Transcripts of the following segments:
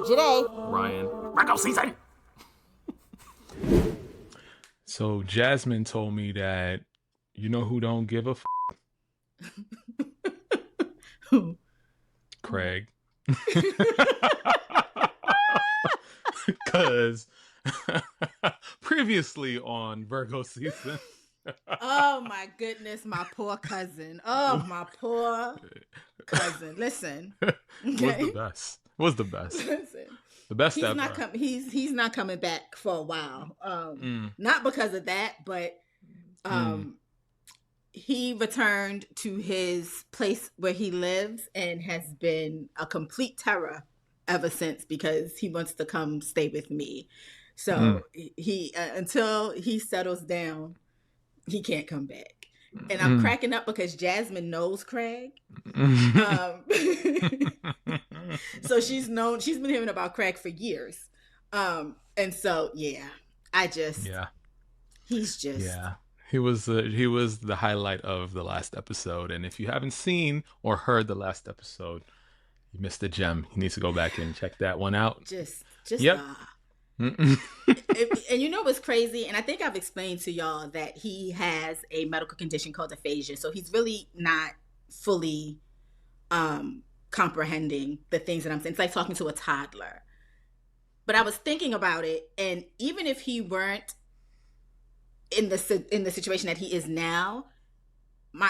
Joyhdae. Ryan. Virgo Season. So Jasmine told me that you know who don't give a Who? Craig. Because previously on Virgo Season. Oh my goodness, my poor cousin. Oh, my poor cousin. Listen. Was the best. Was the best. Listen. The best He's ever. not he's not coming back for a while. Not because of that, but he returned to his place where he lives and has been a complete terror ever since because he wants to come stay with me. So he until he settles down, he can't come back. And I'm cracking up because Jasmine knows Craig. So she's been hearing about Craig for years. And so, he's just. Yeah. He was the highlight of the last episode. And if you haven't seen or heard the last episode, you missed a gem. You need to go back and check that one out. Yep. And you know what's crazy? And I think I've explained to y'all that he has a medical condition called aphasia. So he's really not fully comprehending the things that I'm saying. It's like talking to a toddler. But I was thinking about it, and even if he weren't in the situation that he is now,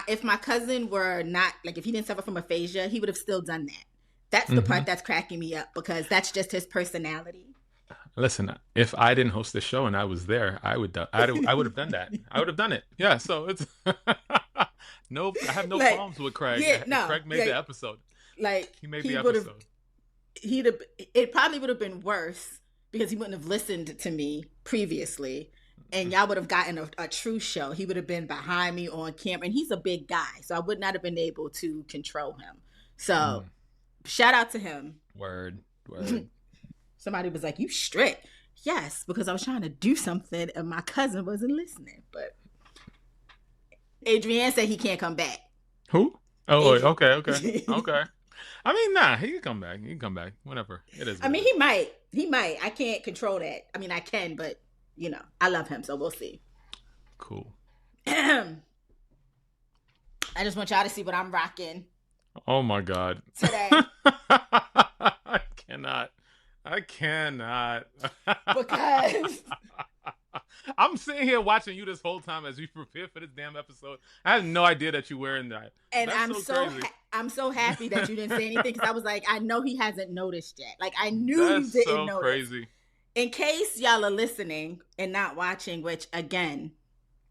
if my cousin were not, like, if he didn't suffer from aphasia, he would have still done that. That's the part that's cracking me up because that's just his personality. Listen, if I didn't host the show and I was there, I would have done that. I would have done it. Yeah. So it's no, I have no problems with Craig. Yeah, no, Craig made the episode. Like he made the episode. It probably would have been worse because he wouldn't have listened to me previously, and y'all would have gotten a true show. He would have been behind me on camera, and he's a big guy, so I would not have been able to control him. So shout out to him. Word. Somebody was like, "You strict." Yes, because I was trying to do something and my cousin wasn't listening. But Adrienne said he can't come back. Who? Oh, okay. I mean, nah, he can come back. He can come back whenever. It is. I mean, he might. I can't control that. I mean, I can, but you know, I love him, so we'll see. Cool. I just want y'all to see what I'm rocking. Oh my God. Today. I cannot. Because I'm sitting here watching you this whole time as we prepare for this damn episode. I had no idea that you were in that. And that's I'm so happy that you didn't say anything because I was like, I know he hasn't noticed yet. Like I knew you didn't notice. Crazy. In case y'all are listening and not watching, which again,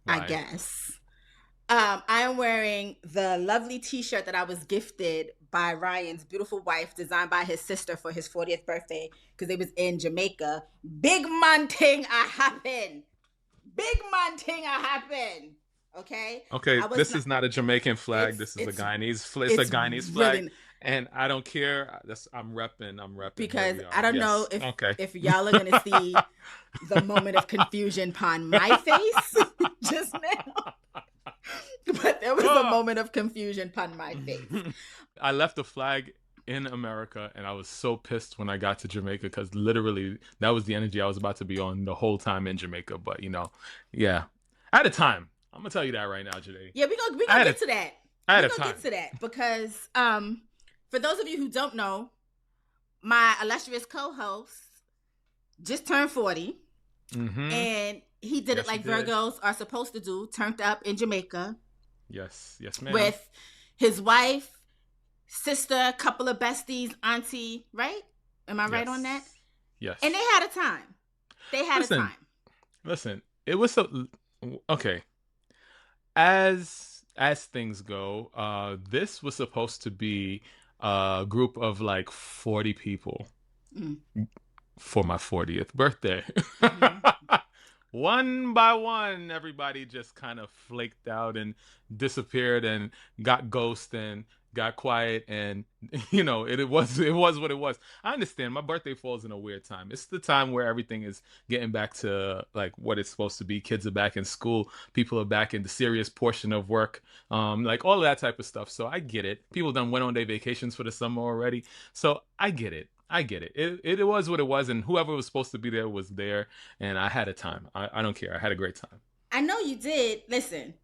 I guess. I am wearing the lovely t-shirt that I was gifted by Ryan's beautiful wife, designed by his sister for his 40th birthday, because they was in Jamaica. Big man thing a happen. Okay? Okay, this is not a Jamaican flag. This is a Guyanese flag. It's a Guyanese flag. Really, and I don't care. I'm repping. Because I don't know if y'all are going to see the moment of confusion upon my face just now. But there was a moment of confusion upon my face. I left the flag in America, and I was so pissed when I got to Jamaica because literally that was the energy I was about to be on the whole time in Jamaica. But I had a time. I'm gonna tell you that right now, Joyhdae. Yeah, we gonna get to that. We're gonna get to that because for those of you who don't know, my illustrious co-host just turned 40, and he did it like Virgos are supposed to do, turned up in Jamaica. Yes, ma'am. With his wife, sister, couple of besties, auntie, right? Am I right on that? Yes. And they had a time. Listen, it was so okay. As things go, this was supposed to be a group of like 40 people for my 40th birthday. One by one, everybody just kind of flaked out and disappeared and got ghost and got quiet, and it was what it was. I understand my birthday falls in a weird time. It's the time where everything is getting back to like what it's supposed to be. Kids are back in school, people are back in the serious portion of work, like all of that type of stuff. So I get it. People done went on their vacations for the summer already, so I get it. I get it. It was what it was, and whoever was supposed to be there was there, and I had a time. I don't care. I had a great time. I know you did. Listen,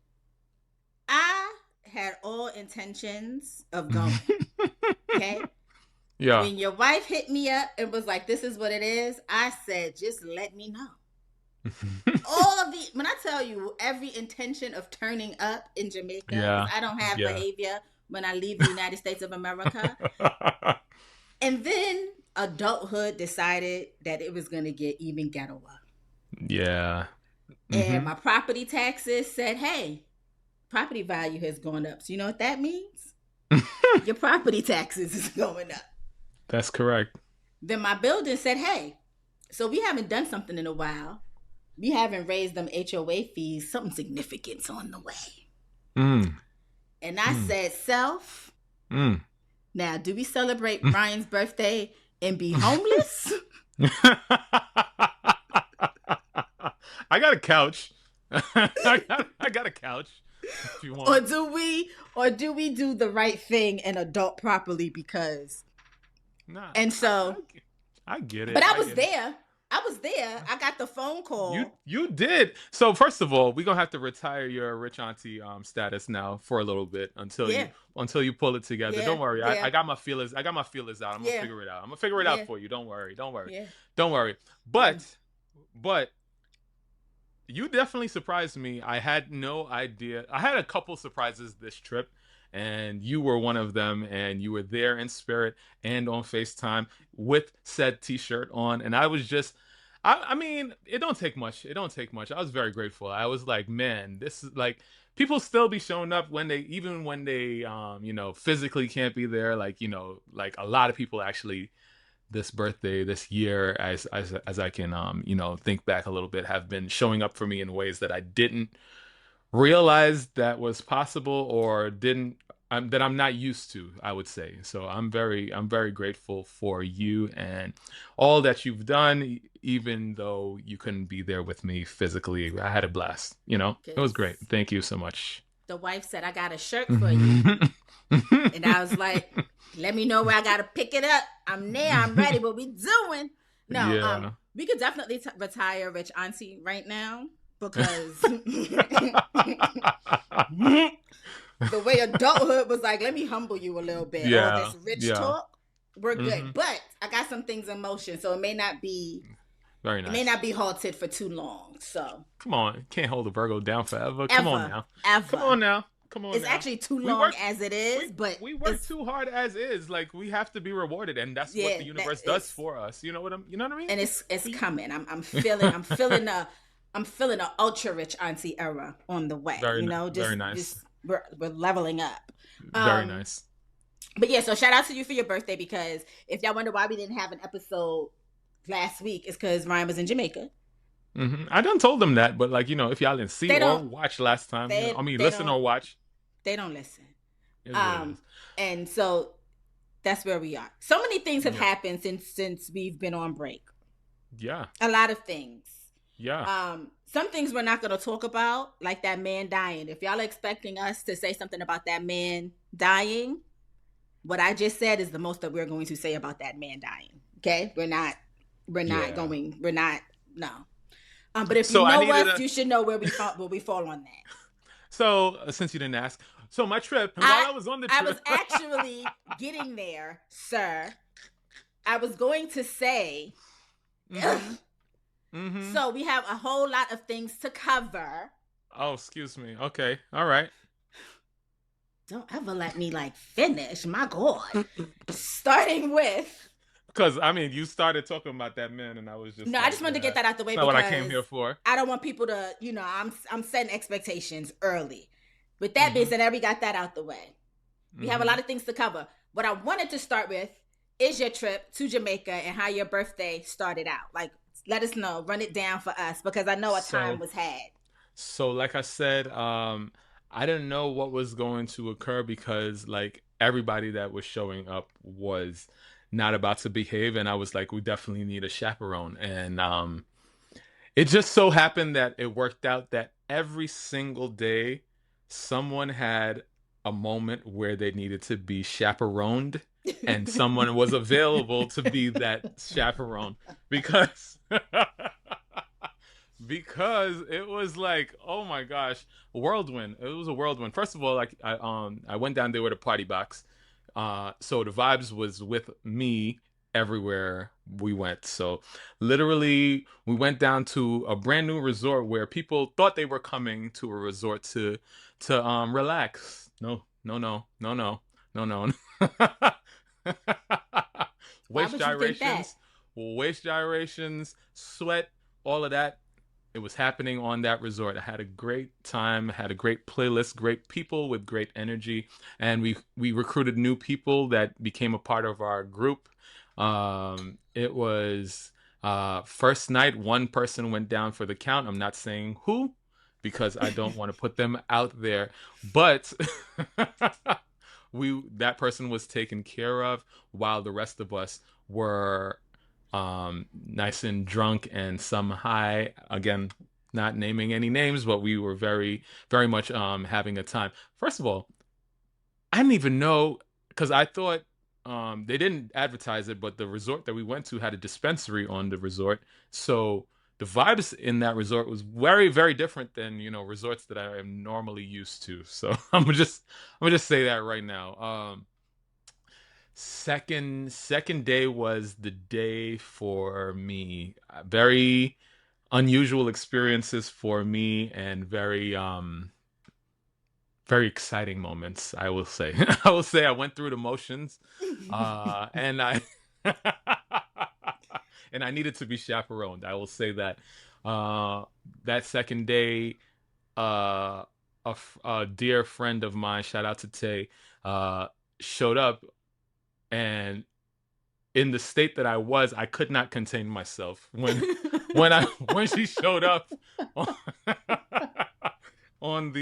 I had all intentions of going. Okay. Yeah. When your wife hit me up and was like, "This is what it is," I said, "Just let me know." All of the when I tell you every intention of turning up in Jamaica, because Yeah. I don't have Yeah. behavior when I leave the United States of America. And then adulthood decided that it was going to get even ghettoer. Yeah. And my property taxes said, "Hey, property value has gone up." So you know what that means? Your property taxes is going up. That's correct. Then my building said, "Hey, so we haven't done something in a while. We haven't raised them HOA fees. Something significant's on the way." And I said, "Self, now do we celebrate Ryan's birthday and be homeless?" I got a couch. I got a couch. If you want. Or do we do the right thing and adult properly? Because and so I get it. But I was there. I got the phone call. You did. So first of all, we're gonna have to retire your rich auntie status now for a little bit until you pull it together. Don't worry. I got my feelers. I got my feelers out. I'm gonna figure it out. I'm gonna figure it out for you. Don't worry. Don't worry. But you definitely surprised me. I had no idea. I had a couple surprises this trip, and you were one of them, and you were there in spirit and on FaceTime with said t-shirt on. And I was just, I mean, it don't take much. It don't take much. I was very grateful. I was like, man, this is like, people still be showing up even when they, physically can't be there. Like, like a lot of people actually this birthday, this year, as I can, think back a little bit, have been showing up for me in ways that I didn't realize that was possible or that I'm not used to, I would say. So I'm very grateful for you and all that you've done, even though you couldn't be there with me physically. I had a blast. It was great. Thank you so much. The wife said, "I got a shirt for you." And I was like, "Let me know where I got to pick it up. I'm there. I'm ready. What we doing?" No, we could definitely retire Rich Auntie right now because the way adulthood was like, "Let me humble you a little bit." All this rich talk, we're good. But I got some things in motion, so it may not be very nice. It may not be halted for too long. So come on, can't hold a Virgo down forever. Come on now. Come on now. It's actually too long as it is, but we work too hard as is. Like, we have to be rewarded, and that's what the universe does for us. You know what I mean? And it's coming. I'm feeling a ultra rich auntie era on the way. Very nice. Just we're leveling up. Very nice. But yeah, so shout out to you for your birthday, because if y'all wonder why we didn't have an episode last week, it's because Ryan was in Jamaica. I done told them that, but if y'all didn't see or watch last time, listen or watch. They don't listen. And so that's where we are. So many things have happened since we've been on break. Yeah. A lot of things. Yeah. Some things we're not going to talk about, like that man dying. If y'all are expecting us to say something about that man dying, what I just said is the most that we're going to say about that man dying. Okay? We're not, no. But if you know us, you should know where we fall on that. So, since you didn't ask, so my trip, while I was on the trip. I was actually getting there, sir. I was going to say, so we have a whole lot of things to cover. Oh, excuse me. Okay. All right. Don't ever let me finish. My God. Starting with. Because, you started talking about that man, and I was just... No, I just wanted to get that out the way. That's not what I came here for. I don't want people to, I'm setting expectations early. With that being said, we got that out the way. We have a lot of things to cover. What I wanted to start with is your trip to Jamaica and how your birthday started out. Let us know. Run it down for us, because I know a time was had. So, like I said, I didn't know what was going to occur because, everybody that was showing up was not about to behave, and I was like, we definitely need a chaperone. And it just so happened that it worked out that every single day someone had a moment where they needed to be chaperoned, and someone was available to be that chaperone, because because it was like, oh my gosh, whirlwind. It was a whirlwind. First of all, like I went down there with a party box. So the vibes was with me everywhere we went. So literally we went down to a brand new resort where people thought they were coming to a resort to relax. No, no, no, no, no, no, no. Why Waist would you think that? gyrations, waist gyrations, sweat, all of that. It was happening on that resort. I had a great time, had a great playlist, great people with great energy, and we recruited new people that became a part of our group. It was first night, one person went down for the count. I'm not saying who, because I don't want to put them out there, but we that person was taken care of while the rest of us were nice and drunk and some high. Again, not naming any names, but we were very, very much having a time. First of all, I didn't even know, because I thought they didn't advertise it, but the resort that we went to had a dispensary on the resort. So the vibes in that resort was very, very different than, resorts that I am normally used to. So I'm gonna just say that right now. Second day was the day for me. Very unusual experiences for me, and very exciting moments, I will say. I will say I went through the motions, and I and I needed to be chaperoned. I will say that. That second day, a dear friend of mine, shout out to Tay, showed up, and in the state that I was, I could not contain myself when she showed up on, on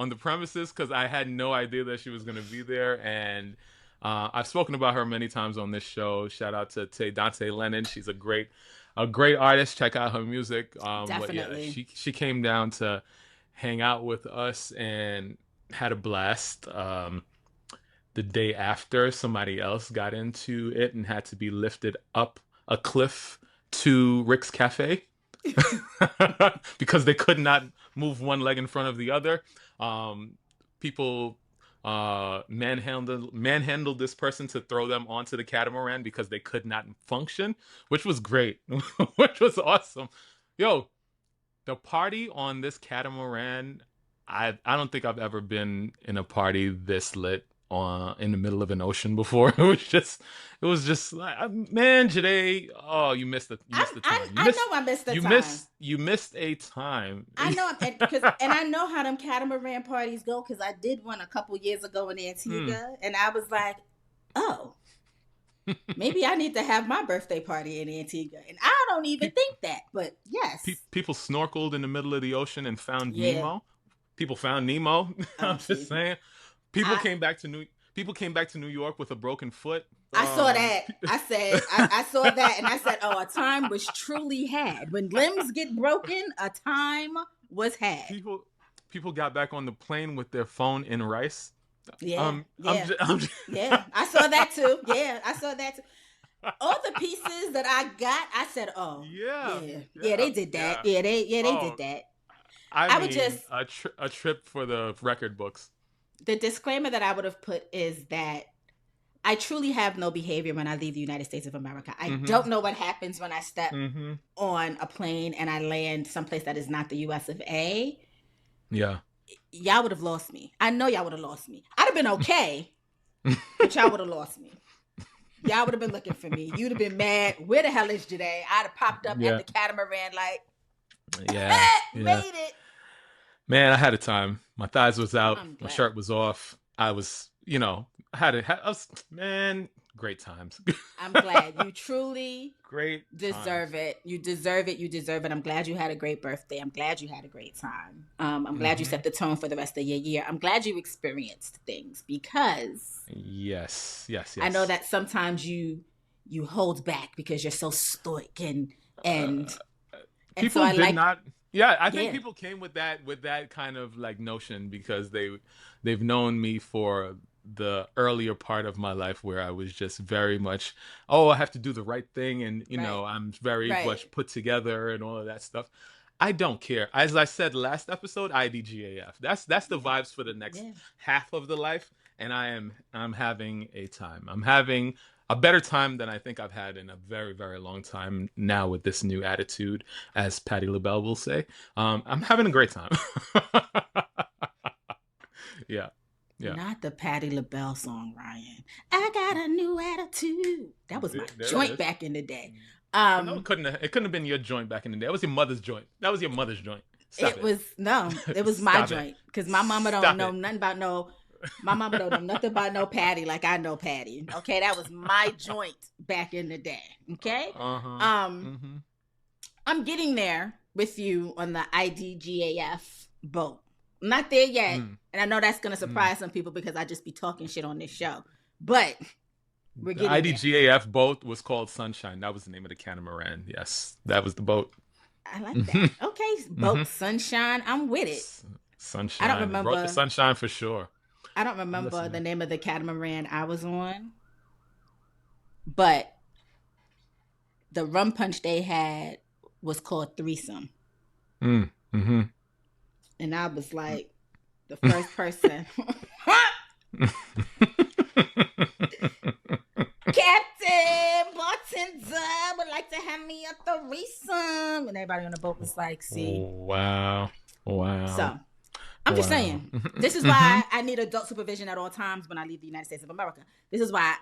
the premises, because I had no idea that she was going to be there. And I've spoken about her many times on this show. Shout out to Dante Lennon. She's a great artist. Check out her music. But yeah, Definitely. she came down to hang out with us and had a blast. The day after, somebody else got into it and had to be lifted up a cliff to Rick's Cafe because they could not move one leg in front of the other. People manhandled this person to throw them onto the catamaran because they could not function, which was great, which was awesome. Yo, the party on this catamaran, I don't think I've ever been in a party this lit in the middle of an ocean before. It was just like, man, Joyhdae, oh, you missed the time. I know I missed the time. You missed a time. I know, and I know how them catamaran parties go, because I did one a couple years ago in Antigua, and I was like, oh, maybe I need to have my birthday party in Antigua, and I don't even think that, but yes, People snorkeled in the middle of the ocean and found yeah. Nemo. People found Nemo. I'm just saying. People I, came back to New York with a broken foot. I saw that. I said, I saw that, and I said, oh, a time was truly had. When limbs get broken, a time was had. People got back on the plane with their phone in rice. Yeah, yeah, I'm just... yeah. I saw that too. Yeah, I saw that too. All the pieces that I got, I said, oh, yeah, they did that. Yeah, they did that. I would mean, just a trip for the record books. The disclaimer that I would have put is that I truly have no behavior when I leave the United States of America. I don't know what happens when I step on a plane and I land someplace that is not the US of A. Yeah. Y'all would have lost me. I know y'all would have lost me. I'd have been okay, but y'all would have lost me. Y'all would have been looking for me. You'd have been mad. Where the hell is Joyhdae? I'd have popped up at the catamaran like, made it. Man, I had a time. My thighs was out. My shirt was off. I was, man, great times. I'm glad. You truly great deserve it. You deserve it. You deserve it. I'm glad you had a great birthday. I'm glad you had a great time. I'm glad you set the tone for the rest of your year. I'm glad you experienced things, because yes. I know that sometimes you hold back because you're so stoic and people so I did not Yeah, I think Yeah. people came with that kind of like notion because they've known me for the earlier part of my life where I was just very much, oh, I have to do the right thing, and Right. I'm very Right. much put together and all of that stuff. I don't care. As I said last episode, IDGAF. That's the Yeah. vibes for the next Yeah. half of the life, and I'm having a time. I'm having a better time than I think I've had in a very, very long time now with this new attitude, as Patti LaBelle will say. I'm having a great time. Yeah, yeah. Not the Patti LaBelle song, Ryan. I got a new attitude. That was my There it joint is. back in the day. No, it couldn't have been your joint back in the day. It was your mother's joint. That was your mother's joint. Stop It it. was no, it was my Stop it. joint because my mama don't Stop know it. nothing about no. My mama don't know nothing about no Patty like I know Patty. Okay, that was my joint back in the day. Okay, Uh-huh. um, Mm-hmm. I'm getting there with you on the IDGAF boat. I'm not there yet, and I know that's gonna surprise some people because I just be talking shit on this show. But we're The getting there. IDGAF boat was called Sunshine. That was the name of the catamaran. Yes, that was the boat. I like Mm-hmm. that. Okay, Mm-hmm. boat sunshine. I'm with it. Sunshine. I don't It brought the remember. sunshine for sure. I don't I'm remember the listening. name of the catamaran I was on, but the rum punch they had was called threesome, Mm-hmm. and I was like the first person. Captain Bartender would like to have me a threesome, and everybody on the boat was like, "See." Wow. Wow. So I'm just Wow. saying, this is why I need adult supervision at all times when I leave the United States of America. This is why,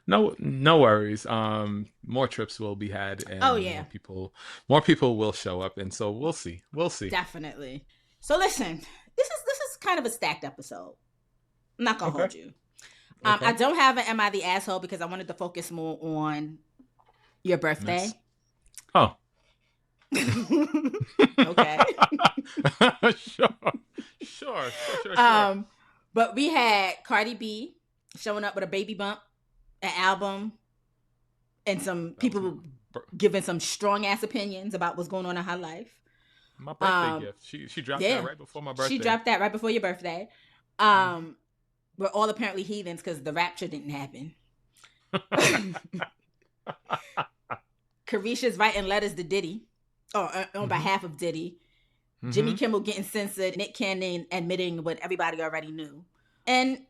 No worries. More trips will be had, and Oh yeah, more people will show up, and so we'll see. We'll see. definitely. So listen, this is kind of a stacked episode. I'm not gonna Okay. hold you. Okay. I don't have an Am I the Asshole because I wanted to focus more on your birthday. Miss. Oh. Okay. Sure. But we had Cardi B showing up with a baby bump, an album, and some people giving some strong ass opinions about what's going on in her life. My birthday gift. She dropped that right before my birthday. She dropped that right before your birthday. We're all apparently heathens because the Rapture didn't happen. Caresha's writing letters to Diddy, or on behalf of Diddy. Jimmy Kimmel getting censored. Nick Cannon admitting what everybody already knew. And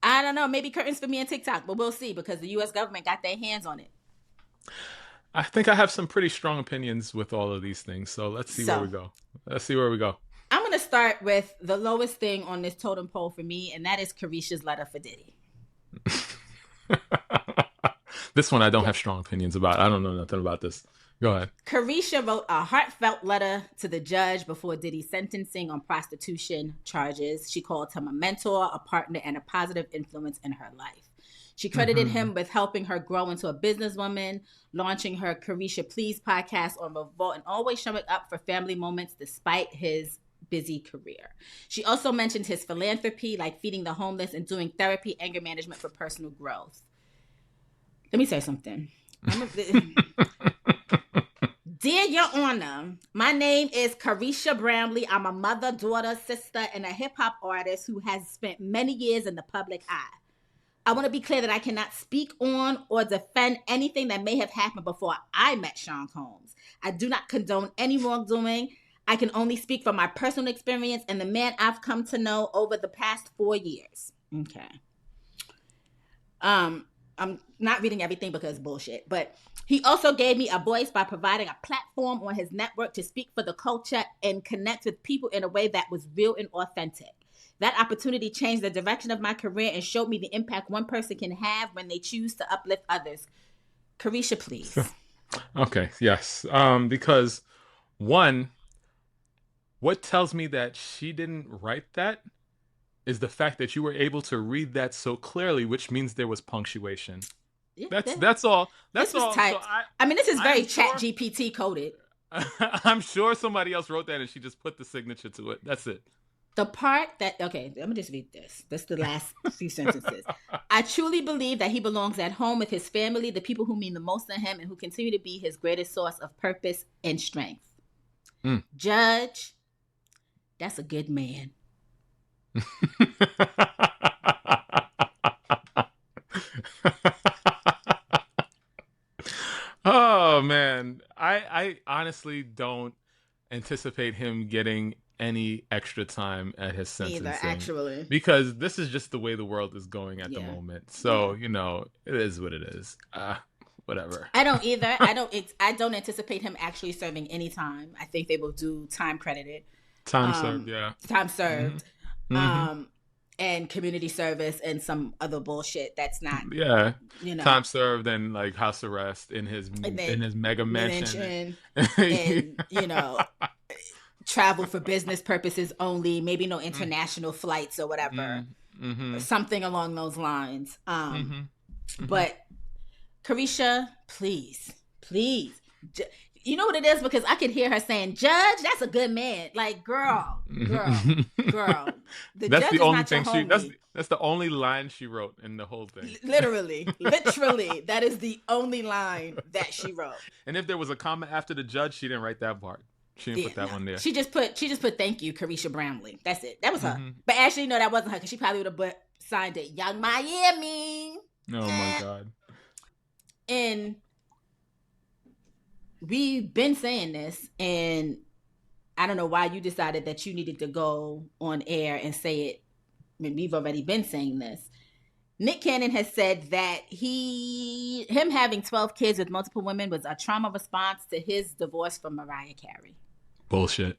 I don't know, maybe curtains for me and TikTok, but we'll see because the U.S. government got their hands on it. I think I have some pretty strong opinions with all of these things. So let's see where we go. I'm going to start with the lowest thing on this totem pole for me, and that is Caresha's letter for Diddy. This one I don't have strong opinions about. I don't know nothing about this. Go ahead. Caresha wrote a heartfelt letter to the judge before Diddy's sentencing on prostitution charges. She called him a mentor, a partner, and a positive influence in her life. She credited him with helping her grow into a businesswoman, launching her Caresha Please podcast on Revolt, and always showing up for family moments despite his busy career. She also mentioned his philanthropy, like feeding the homeless and doing therapy, anger management for personal growth. Let me say something. Dear Your Honor, my name is Caresha Bramley. I'm a mother, daughter, sister, and a hip-hop artist who has spent many years in the public eye. I want to be clear that I cannot speak on or defend anything that may have happened before I met Sean Combs. I do not condone any wrongdoing. I can only speak from my personal experience and the man I've come to know over the past 4 years. Okay. I'm not reading everything because bullshit, but he also gave me a voice by providing a platform on his network to speak for the culture and connect with people in a way that was real and authentic. That opportunity changed the direction of my career and showed me the impact one person can have when they choose to uplift others. Caresha, please. Okay, yes. Because one, what tells me that she didn't write that is the fact that you were able to read that so clearly, which means there was punctuation. Yeah, That's all. That's this was all. typed. So I mean, this is very sure, chat GPT coded. I'm sure somebody else wrote that and she just put the signature to it. That's it. The part that, okay, let me just read this. This is the last few sentences. I truly believe that he belongs at home with his family, the people who mean the most to him and who continue to be his greatest source of purpose and strength. Mm. Judge, that's a good man. Oh man, I honestly don't anticipate him getting any extra time at his Me either, sentencing actually. because this is just the way the world is going at the Yeah. moment. So, Yeah. you know, it is what it is. Whatever. I don't either. I don't anticipate him actually serving any time. I think they will do time credited. Time served, yeah. Time Hmm. served. Hmm. Um and community service and some other bullshit that's not, Yeah. you know, Time served and like house arrest and in they his mega mansion. mention and, you know, travel for business purposes only, maybe no international flights or whatever. Mm-hmm. Something along those lines. Mm-hmm. Mm-hmm. But Caresha, please, please. You know what it is? Because I could hear her saying, Judge, that's a good man. Like, girl. The That's judge the is only not your thing homie. that's the only line she wrote in the whole thing. Literally, that is the only line that she wrote. And if there was a comma after the judge, she didn't write that part. She didn't put that one there. She just put thank you, Caresha Brownlee. That's it. That was her. Mm-hmm. But actually, no, that wasn't her because she probably would have signed it Young Miami. Oh my God. And we've been saying this, and I don't know why you decided that you needed to go on air and say it when we've already been saying this. Nick Cannon has said that him having 12 kids with multiple women was a trauma response to his divorce from Mariah Carey. Bullshit.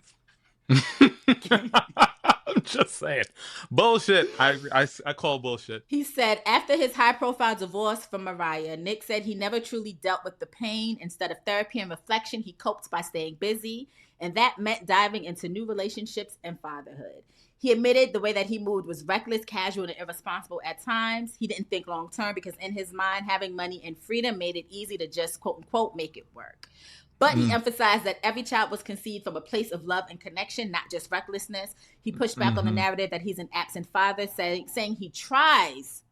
I'm just saying. Bullshit. I call bullshit. He said after his high-profile divorce from Mariah, Nick said he never truly dealt with the pain. Instead of therapy and reflection, he coped by staying busy, and that meant diving into new relationships and fatherhood. He admitted the way that he moved was reckless, casual, and irresponsible at times. He didn't think long-term because in his mind, having money and freedom made it easy to just, quote-unquote, make it work. But he emphasized that every child was conceived from a place of love and connection, not just recklessness. He pushed back on the narrative that he's an absent father, saying he tries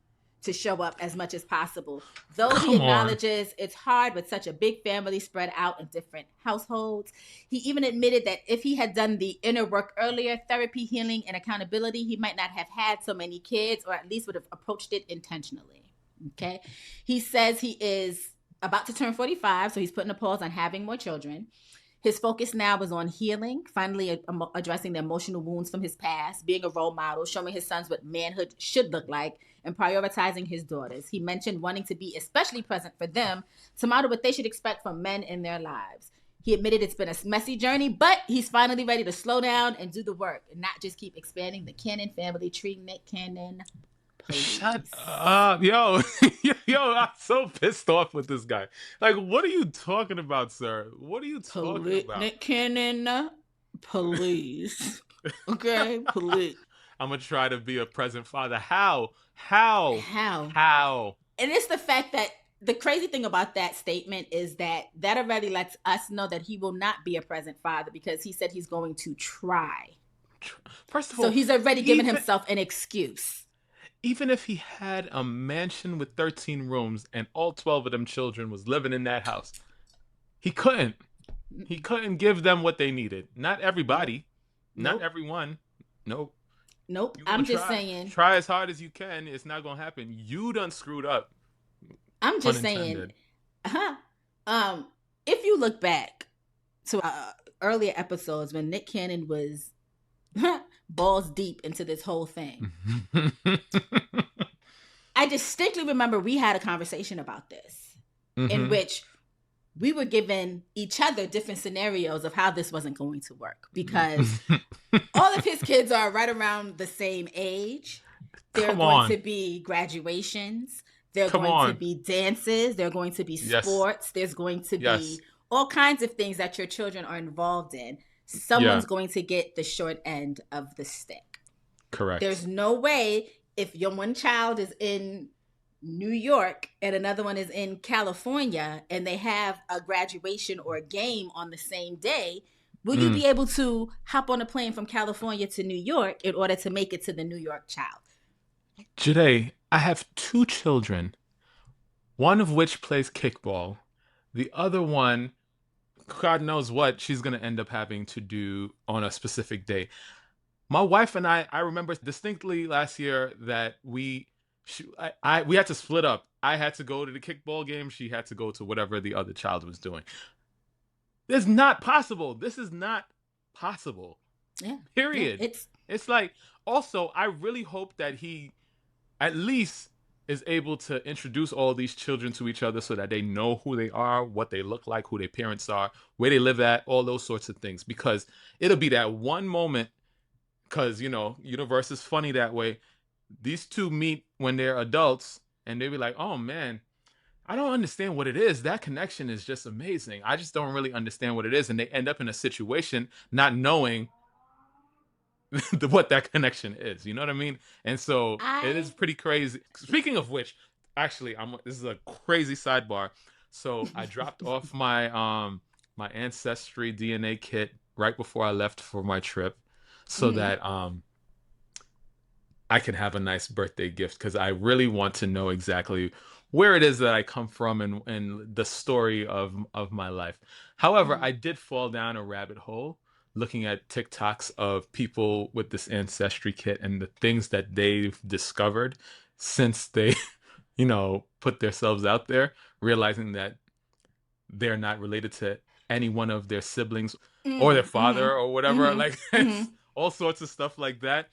to show up as much as possible. Though he acknowledges it's hard with such a big family spread out in different households. He even admitted that if he had done the inner work earlier, therapy, healing, and accountability, he might not have had so many kids, or at least would have approached it intentionally. Okay? He says he is about to turn 45, so he's putting a pause on having more children. His focus now is on healing, finally addressing the emotional wounds from his past, being a role model, showing his sons what manhood should look like, and prioritizing his daughters. He mentioned wanting to be especially present for them to model what they should expect from men in their lives. He admitted it's been a messy journey, but he's finally ready to slow down and do the work and not just keep expanding the Cannon family tree. Nick Cannon, please. Shut up, yo. I'm so pissed off with this guy. Like, what are you talking about, sir? What are you talking about? Nick Cannon, please. Okay, please. I'm gonna try to be a present father. How? And it's the fact that the crazy thing about that statement is that already lets us know that he will not be a present father because he said he's going to try. First of all, so he's already given himself an excuse. Even if he had a mansion with 13 rooms and all 12 of them children was living in that house, he couldn't give them what they needed. Not everybody. Not everyone. Nope. I'm just saying. Try as hard as you can. It's not going to happen. You done screwed up. I'm just saying. If you look back to earlier episodes when Nick Cannon was balls deep into this whole thing, I distinctly remember we had a conversation about this in which we were giving each other different scenarios of how this wasn't going to work because all of his kids are right around the same age. There are going to be graduations. There are going to be dances. There are going to be sports. There's going to be all kinds of things that your children are involved in. Someone's going to get the short end of the stick. Correct. There's no way if your one child is in New York and another one is in California and they have a graduation or a game on the same day, will you be able to hop on a plane from California to New York in order to make it to the New York child? Joyhdae, I have 2 children, one of which plays kickball. The other one God knows what she's gonna end up having to do on a specific day. My wife and I remember distinctly last year that we had to split up. I had to go to the kickball game. She had to go to whatever the other child was doing. It's not possible. This is not possible. Yeah. Period. Yeah, It's like, also, I really hope that he at least is able to introduce all these children to each other so that they know who they are, what they look like, who their parents are, where they live at, all those sorts of things. Because it'll be that one moment, because, universe is funny that way. These two meet when they're adults, and they'll be like, oh man, I don't understand what it is. That connection is just amazing. I just don't really understand what it is. And they end up in a situation not knowing what that connection is. You know what I mean? And so it is pretty crazy. Speaking of which, actually, this is a crazy sidebar. So I dropped off my ancestry DNA kit right before I left for my trip, so that I can have a nice birthday gift, because I really want to know exactly where it is that I come from and the story of my life. However, I did fall down a rabbit hole looking at TikToks of people with this ancestry kit and the things that they've discovered since they, put themselves out there, realizing that they're not related to any one of their siblings or their father or whatever. Like, all sorts of stuff like that.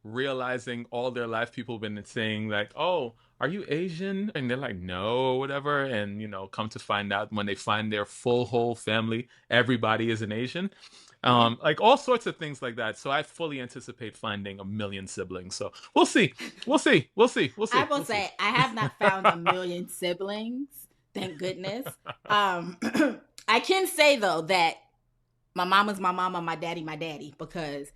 Realizing all their life people have been saying like, oh, are you Asian? And they're like, no, or whatever. And, come to find out when they find their full whole family, everybody is an Asian. Like all sorts of things like that. So I fully anticipate finding a million siblings. So we'll see. We'll see. I will say I have not found a million siblings. Thank goodness. I can say though that my mama's my mama, my daddy, because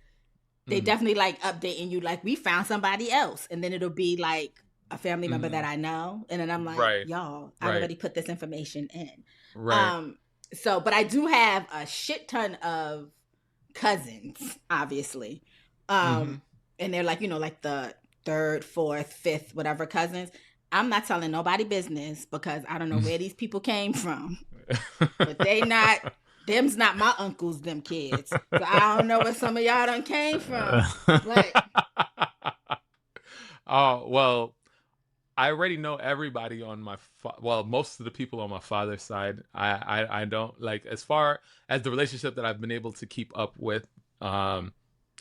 they definitely like updating you. Like, we found somebody else, and then it'll be like a family member that I know, and then I'm like, y'all, I already put this information in. Right. So, but I do have a shit ton of cousins, obviously, and they're like, like the third, fourth, fifth, whatever cousins. I'm not telling nobody business because I don't know where these people came from, but them's not my uncles, them kids. So I don't know where some of y'all done came from. But oh, well, I already know everybody on most of the people on my father's side. I don't, like, as far as the relationship that I've been able to keep up with,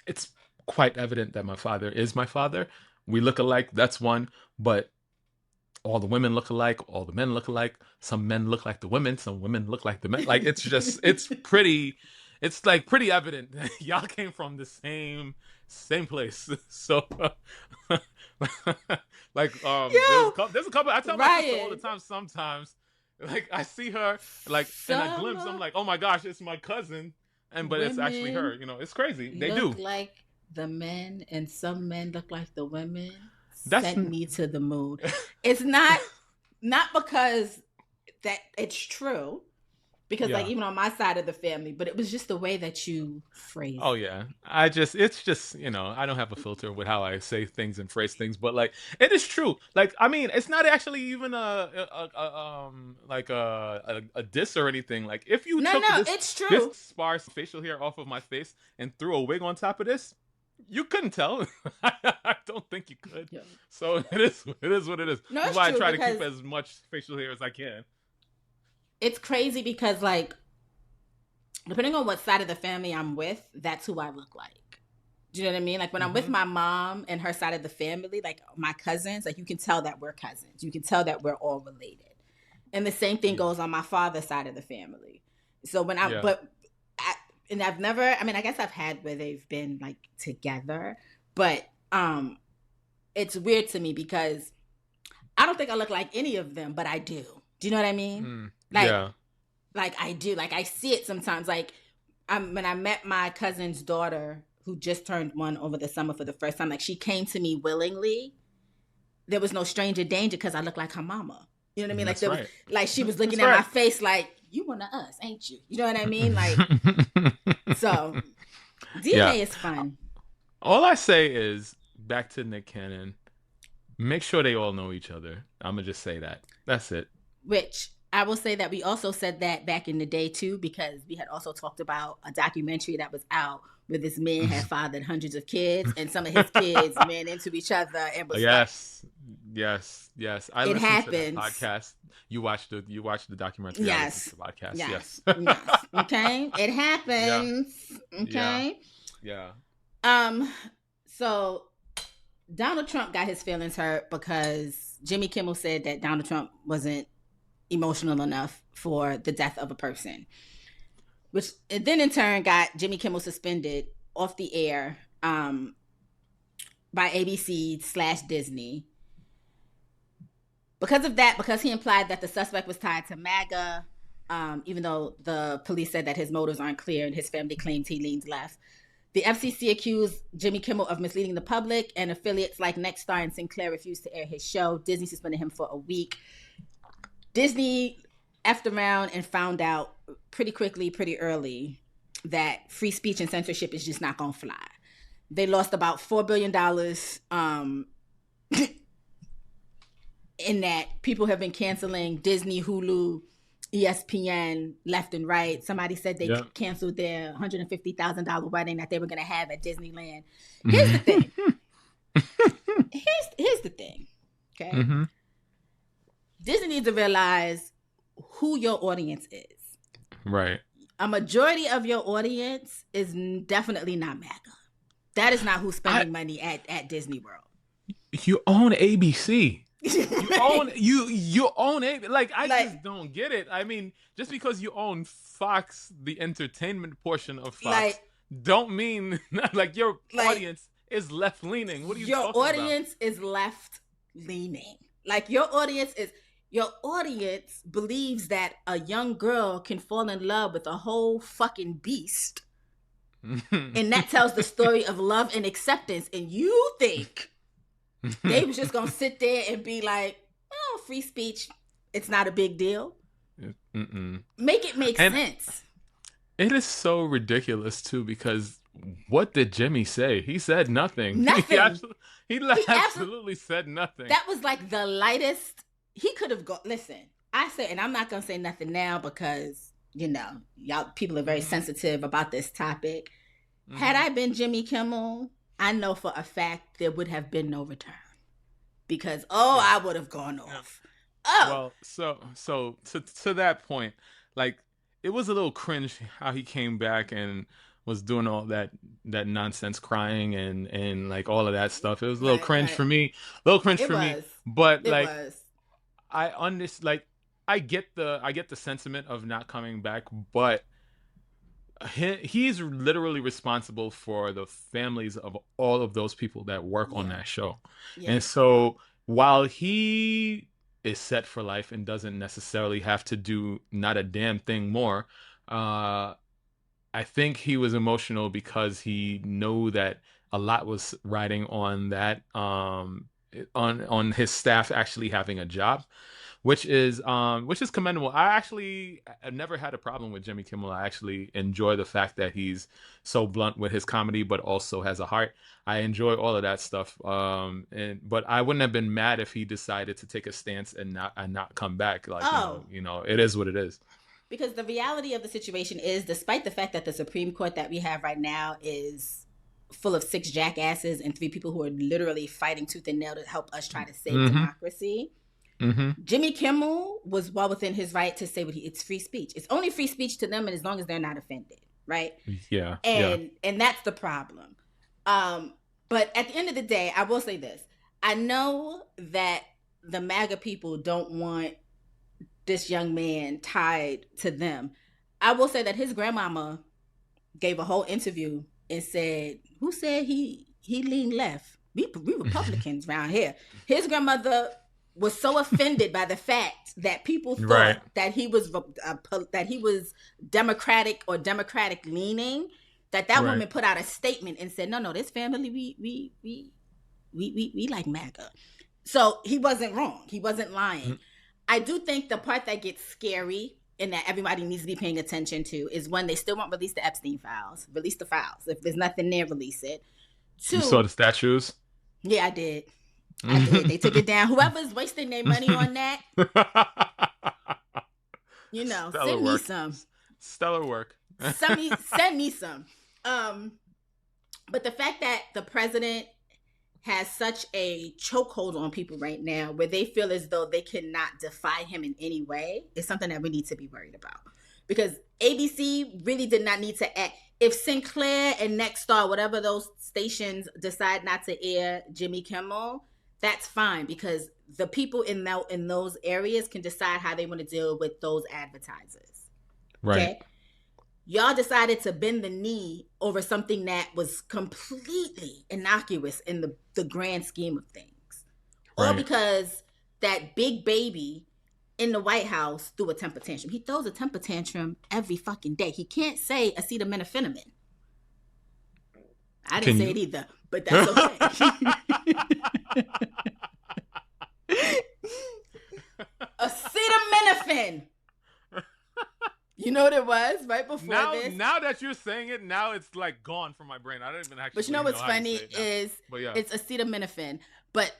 it's quite evident that my father is my father. We look alike, that's one, but all the women look alike, all the men look alike. Some men look like the women, some women look like the men. Like, it's just, it's pretty evident that y'all came from the same place. So, like, there's a couple. I tell my sister all the time. Sometimes, like, I see her, like, in a glimpse, I'm like, oh my gosh, it's my cousin, but it's actually her. It's crazy. They do look like the men, and some men look like the women. Sent me to the moon. It's not because that it's true, because like even on my side of the family, but it was just the way that you phrase. Oh yeah, it's just I don't have a filter with how I say things and phrase things, but like it is true. Like, I mean, it's not actually even a diss or anything. Like, if you took it's true. this sparse facial hair off of my face and threw a wig on top of this, you couldn't tell. I don't think you could. Yeah. So it is what it is. No, that's why I try to keep as much facial hair as I can. It's crazy because, like, depending on what side of the family I'm with, that's who I look like. Do you know what I mean? Like, when I'm with my mom and her side of the family, like my cousins, like, you can tell that we're cousins. You can tell that we're all related. And the same thing goes on my father's side of the family. So when and I've never, I mean, I guess I've had where they've been like together, but it's weird to me because I don't think I look like any of them, but I do. Do you know what I mean? Like I do. Like, I see it sometimes. Like, when I met my cousin's daughter, who just turned 1 over the summer for the first time, like, she came to me willingly. There was no stranger danger because I look like her mama. You know what I mean? Like, there was, like, she was looking at my face like, you one of us, ain't you? You know what I mean? Like, so DNA is fun. All I say is, back to Nick Cannon, make sure they all know each other. I'm gonna just say that. That's it. Which I will say that we also said that back in the day too, because we had also talked about a documentary that was out where this man had fathered hundreds of kids, and some of his kids ran into each other and was like, Yes, yes. I "It listened to that happens." podcast. You watched the documentary. I listened to Yes, the podcast. yes, Yes. yes. Okay, it Yeah. happens. Yeah. Okay. Yeah. Um. So Donald Trump got his feelings hurt because Jimmy Kimmel said that Donald Trump wasn't emotional enough for the death of a person, which then in turn got Jimmy Kimmel suspended off the air by ABC/Disney. Because of that, because he implied that the suspect was tied to MAGA, even though the police said that his motives aren't clear and his family claims he leans left. The FCC accused Jimmy Kimmel of misleading the public, and affiliates like Nexstar and Sinclair refused to air his show. Disney suspended him for a week. Disney effed around and found out pretty quickly, pretty early, that free speech and censorship is just not going to fly. They lost about $4 billion in that people have been canceling Disney, Hulu, ESPN left and right. Somebody said they canceled their $150,000 wedding that they were going to have at Disneyland. Here's the thing. Here's the thing. Okay. Mm-hmm. Disney needs to realize who your audience is. Right. A majority of your audience is definitely not MAGA. That is not who's spending money at Disney World. You own ABC. you own it. Like I just don't get it. I mean, just because you own Fox, the entertainment portion of Fox, don't mean like your audience is left leaning. What are you talking about? Your audience is left leaning. Like your audience believes that a young girl can fall in love with a whole fucking beast. And that tells the story of love and acceptance. And you think they was just gonna sit there and be like, "Oh, free speech, it's not a big deal." Make it make sense. It is so ridiculous too, because what did Jimmy say? He said nothing. He absolutely said nothing. That was like the lightest he could have gone. Listen, I say, and I'm not gonna say nothing now because y'all people are very sensitive about this topic. Had I been Jimmy Kimmel, I know for a fact there would have been no return, because I would have gone off. Well, so to that point, like it was a little cringe how he came back and was doing all that nonsense, crying and like all of that stuff. It was a little cringe for me. But I understand. Like I get the sentiment of not coming back, but he's literally responsible for the families of all of those people that work on that show. And so while he is set for life and doesn't necessarily have to do not a damn thing more, I think he was emotional because he knew that a lot was riding on that on his staff actually having a job, which is commendable. I've never had a problem with Jimmy Kimmel. I actually enjoy the fact that he's so blunt with his comedy, but also has a heart. I enjoy all of that stuff. But I wouldn't have been mad if he decided to take a stance and not come back. Like, it is what it is. Because the reality of the situation is, despite the fact that the Supreme Court that we have right now is full of 6 jackasses and 3 people who are literally fighting tooth and nail to help us try to save democracy, Jimmy Kimmel was well within his right to say it's free speech. It's only free speech to them, and as long as they're not offended, right? Yeah. And that's the problem. But at the end of the day, I will say this. I know that the MAGA people don't want this young man tied to them. I will say that his grandmama gave a whole interview and said, "Who said he leaned left? We Republicans around here." His grandmother was so offended by the fact that people thought that he was Democratic or Democratic leaning, that woman put out a statement and said, "No, this family we like MAGA." So he wasn't wrong. He wasn't lying. I do think the part that gets scary and that everybody needs to be paying attention to is when they still won't release the Epstein files. Release the files. If there's nothing there, release it. 2, you saw the statues? Yeah, I did. They took it down. Whoever's wasting their money on that, Stellar send me work. some. Stellar work. Send me some. But the fact that the president has such a chokehold on people right now where they feel as though they cannot defy him in any way is something that we need to be worried about. Because ABC really did not need to act. If Sinclair and Nexstar, whatever those stations, decide not to air Jimmy Kimmel, that's fine, because the people in those areas can decide how they want to deal with those advertisers. Right. Okay? Y'all decided to bend the knee over something that was completely innocuous in the grand scheme of things. Right. Or because that big baby in the White House threw a temper tantrum. He throws a temper tantrum every fucking day. He can't say acetaminophen. I didn't say it either, but that's okay. Acetaminophen. You know what it was right before this? Now that you're saying it, now it's like gone from my brain. I don't even actually. But you know what's funny is it's acetaminophen. But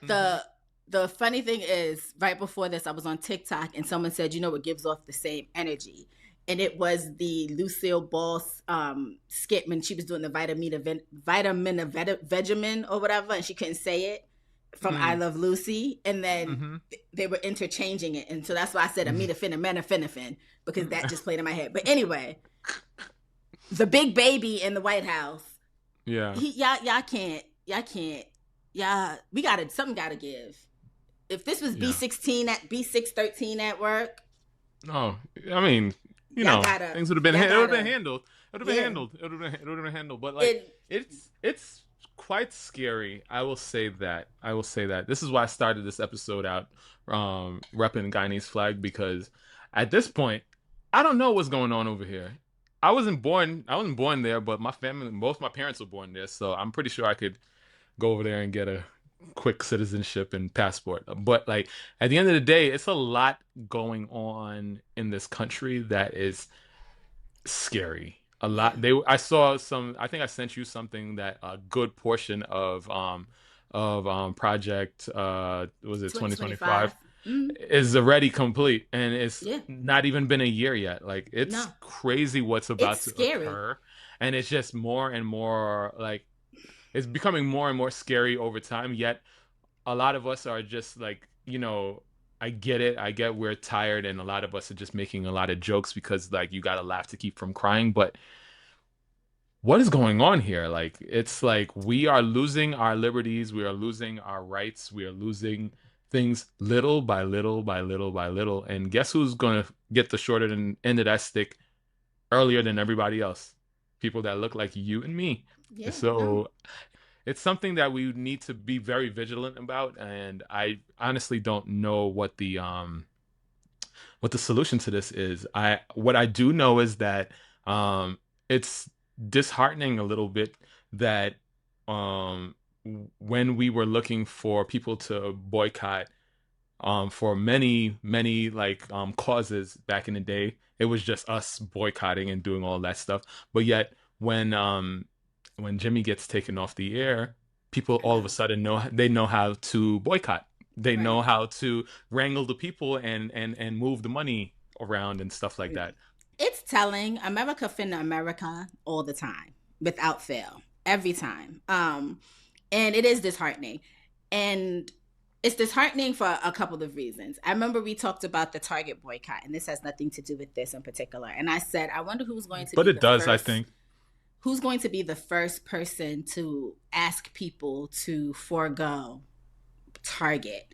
the funny thing is, right before this, I was on TikTok and someone said, you know what gives off the same energy? And it was the Lucille Ball skit when she was doing the vitamin vegemin or whatever, and she couldn't say it from I Love Lucy. And then they were interchanging it. And so that's why I said acetaminophen, because that just played in my head. But anyway, the big baby in the White House. Yeah. Y'all can't. Something gotta give. If this was B613 at work. No, I mean, things would have been handled. It would have been handled. But like, it's quite scary. I will say that. This is why I started this episode out repping Guyanese flag, because at this point, I don't know what's going on over here. I wasn't born there, but my family, both my parents were born there, so I'm pretty sure I could go over there and get a quick citizenship and passport. But like, at the end of the day, it's a lot going on in this country that is scary. A lot. I saw some. I think I sent you something that a good portion of project was it 2025 is already complete, and it's not even been a year yet. Like, it's crazy what's about to occur, and it's just more and more like, it's becoming more and more scary over time. Yet a lot of us are just like, I get it. I get we're tired, and a lot of us are just making a lot of jokes because, like, you gotta laugh to keep from crying. But what is going on here? Like, it's like we are losing our liberties, we are losing our rights, we are losing things little by little by little by little. And guess who's gonna get the shorter end of that stick earlier than everybody else? People that look like you and me. Yeah, so it's something that we need to be very vigilant about, and I honestly don't know what the solution to this is. What I do know is that it's disheartening a little bit that when we were looking for people to boycott for many like causes back in the day, it was just us boycotting and doing all that stuff. But yet when Jimmy gets taken off the air, people all of a sudden know how to boycott. They know how to wrangle the people and move the money around and stuff like that. It's telling. America finna America all the time, without fail, every time. And it is disheartening. And it's disheartening for a couple of reasons. I remember we talked about the Target boycott, and this has nothing to do with this in particular. And I said, I wonder who's going to But it does, I think. Who's going to be the first person to ask people to forego Target,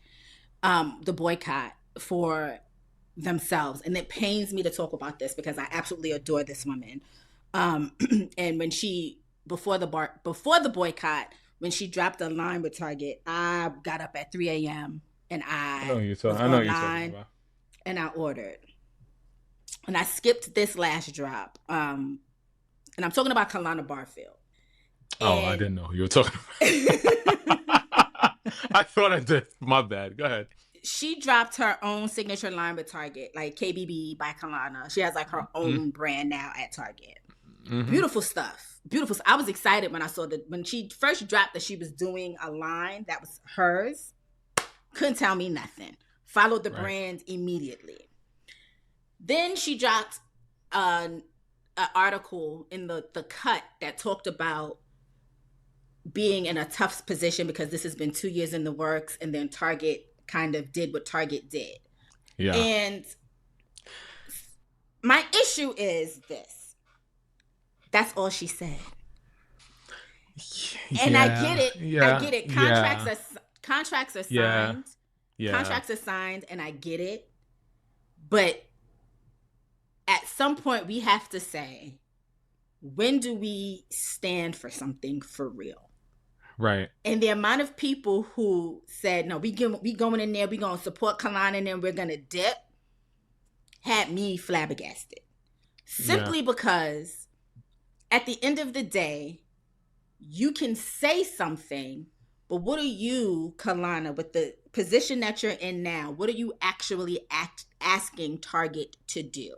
the boycott, for themselves? And it pains me to talk about this because I absolutely adore this woman. And when she, before the boycott, when she dropped a line with Target, I got up at 3 a.m. and I know you're talking about. And I ordered. And I skipped this last drop. And I'm talking about Kalana Barfield. I didn't know who you were talking about. I thought I did. My bad. Go ahead. She dropped her own signature line with Target, like KBB by Kalana. She has like her own brand now at Target. Beautiful stuff. Beautiful. I was excited when I saw that when she first dropped that she was doing a line that was hers. Couldn't tell me nothing. Followed the brand immediately. Then she dropped an article in the cut that talked about being in a tough position because this has been 2 years in the works, and then Target kind of did what Target did. Yeah. And my issue is this. That's all she said. And I get Yeah. it. I Yeah. get it. Yeah. Contracts are Yeah. signed. Yeah. Contracts are signed, and I get it. But at some point, we have to say, when do we stand for something for real? Right. And the amount of people who said, no, we going in there, we going to support Kalani, and then we're going to dip, had me flabbergasted. Simply because at the end of the day, you can say something, but what are you, Kalana, with the position that you're in now, what are you actually asking Target to do?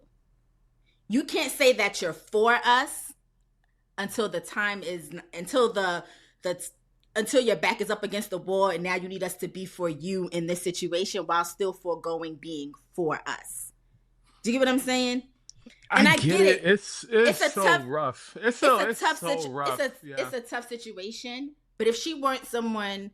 You can't say that you're for us until the time is, until until your back is up against the wall, and now you need us to be for you in this situation while still foregoing being for us. Do you get what I'm saying? And I get it. It's a so tough, rough. it's a tough so rough. it's a tough situation. But if she weren't someone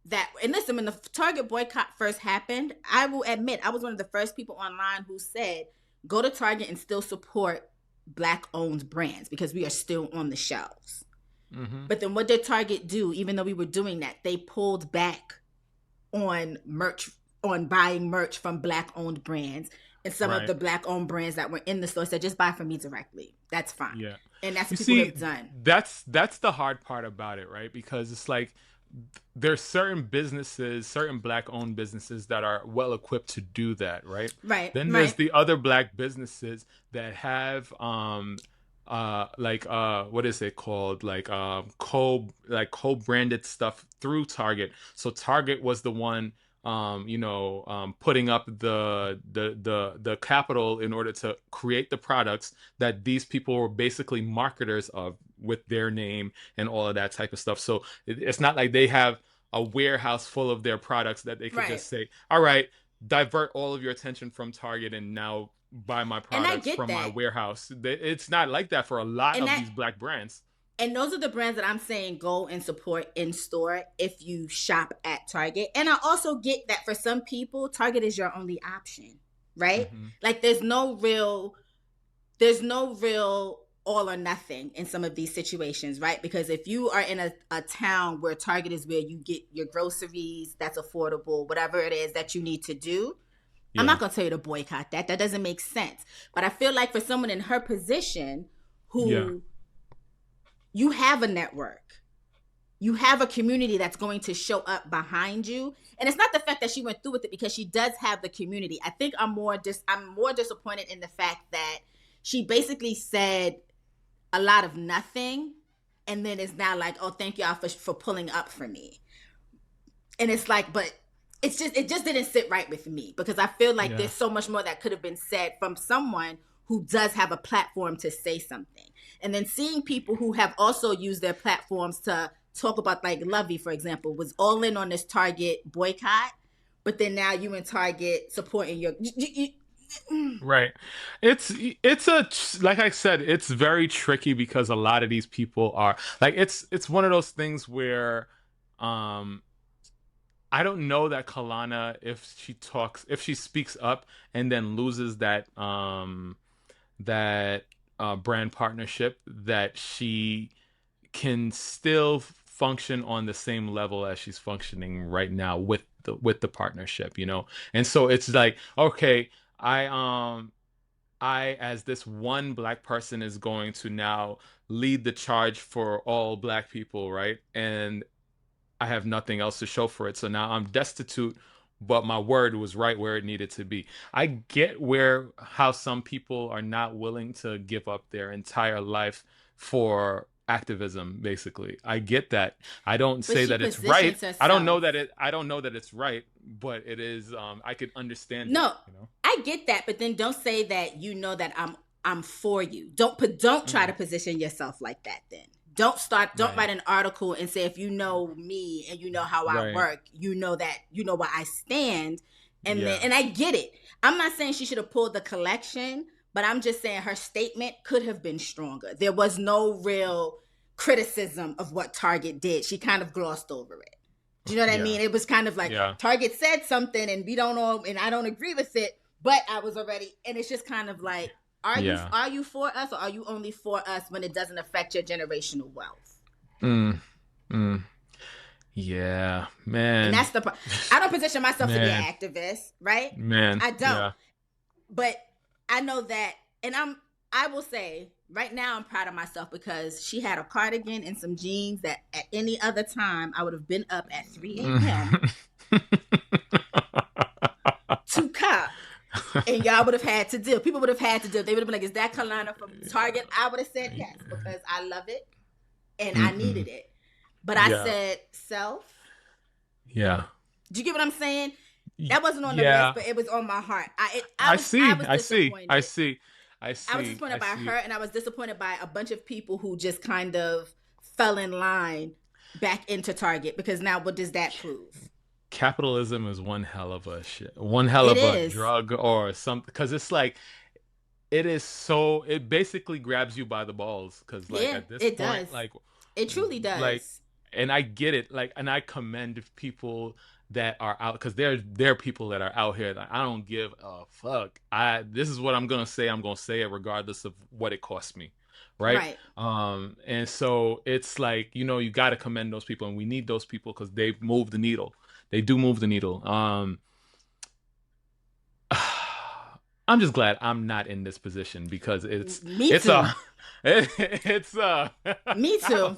that, and listen, when the Target boycott first happened, I will admit I was one of the first people online who said, go to Target and still support Black owned brands because we are still on the shelves. Mm-hmm. But then what did Target do? Even though we were doing that, they pulled back on merch, on buying merch from Black owned brands. And some of the Black owned brands that were in the store said, just buy from me directly. That's fine. Yeah. And that's what people have done. That's the hard part about it, right? Because it's like there's certain businesses, certain Black owned businesses that are well equipped to do that, right? Right. Then there's the other Black businesses that have what is it called? Co-branded stuff through Target. So Target was the one putting up the capital in order to create the products that these people were basically marketers of with their name and all of that type of stuff. So it's not like they have a warehouse full of their products that they could just say, all right, divert all of your attention from Target and now buy my products from my warehouse. It's not like that for a lot of these Black brands. And those are the brands that I'm saying go and support in store if you shop at Target. And I also get that for some people, Target is your only option, right? Mm-hmm. Like there's no real all or nothing in some of these situations, right? Because if you are in a town where Target is where you get your groceries, that's affordable, whatever it is that you need to do, I'm not going to tell you to boycott that. That doesn't make sense. But I feel like for someone in her position who... You have a network. You have a community that's going to show up behind you. And it's not the fact that she went through with it, because she does have the community. I think I'm more disappointed in the fact that she basically said a lot of nothing and then is now like, oh, thank y'all for pulling up for me. And it's like, but it just didn't sit right with me, because I feel like there's so much more that could have been said from someone who does have a platform to say something. And then seeing people who have also used their platforms to talk about, like Lovey, for example, was all in on this Target boycott, but then now you in Target supporting your... Right. It's like I said, it's very tricky because a lot of these people are like, it's one of those things where I don't know that Kalana, if she speaks up and then loses that brand partnership, that she can still function on the same level as she's functioning right now with the partnership, And so it's like, okay, I as this one Black person is going to now lead the charge for all Black people, right? And I have nothing else to show for it. So now I'm destitute, but my word was right where it needed to be. I get how some people are not willing to give up their entire life for activism, basically. I get that. I don't say that it's right. Herself. I don't know that it's right, but it is. I could understand. No, I get that, but then don't say that that I'm for you. Don't try to position yourself like that. Then don't write an article and say, if you know me and you know how I work, you know where I stand, And then, and I get it. I'm not saying she should have pulled the collection, but I'm just saying her statement could have been stronger. There was no real criticism of what Target did. She kind of glossed over it. Do you know what I mean? It was kind of like Target said something and we don't know, and I don't agree with it, but I was already, and it's just kind of like, are you for us, or are you only for us when it doesn't affect your generational wealth? Yeah, man. And that's the part. I don't position myself to be an activist, right? Man, I don't. But I know that, and I will say right now I'm proud of myself because she had a cardigan and some jeans that at any other time I would have been up at 3 a.m. to cop. And y'all would have had to deal. People would have had to deal. They would have been like, is that Kalana from Target? I would have said yes because I love it and I needed it. But I said self. Yeah. Do you get what I'm saying? That wasn't on the list, but it was on my heart. I was disappointed. I see. I was disappointed by her, and I was disappointed by a bunch of people who just kind of fell in line back into Target, because now what does that prove? Capitalism is one hell of a drug or something, because it's like, it basically grabs you by the balls, because like at this point, does. Like it truly does. Like, and I get it, like, and I commend people that are out, because there are people that are out here that I don't give a fuck. This is what I'm gonna say. I'm gonna say it regardless of what it costs me, right? And so it's like, you got to commend those people, and we need those people because they move the needle. They do move the needle. I'm just glad I'm not in this position, because me too. Me too.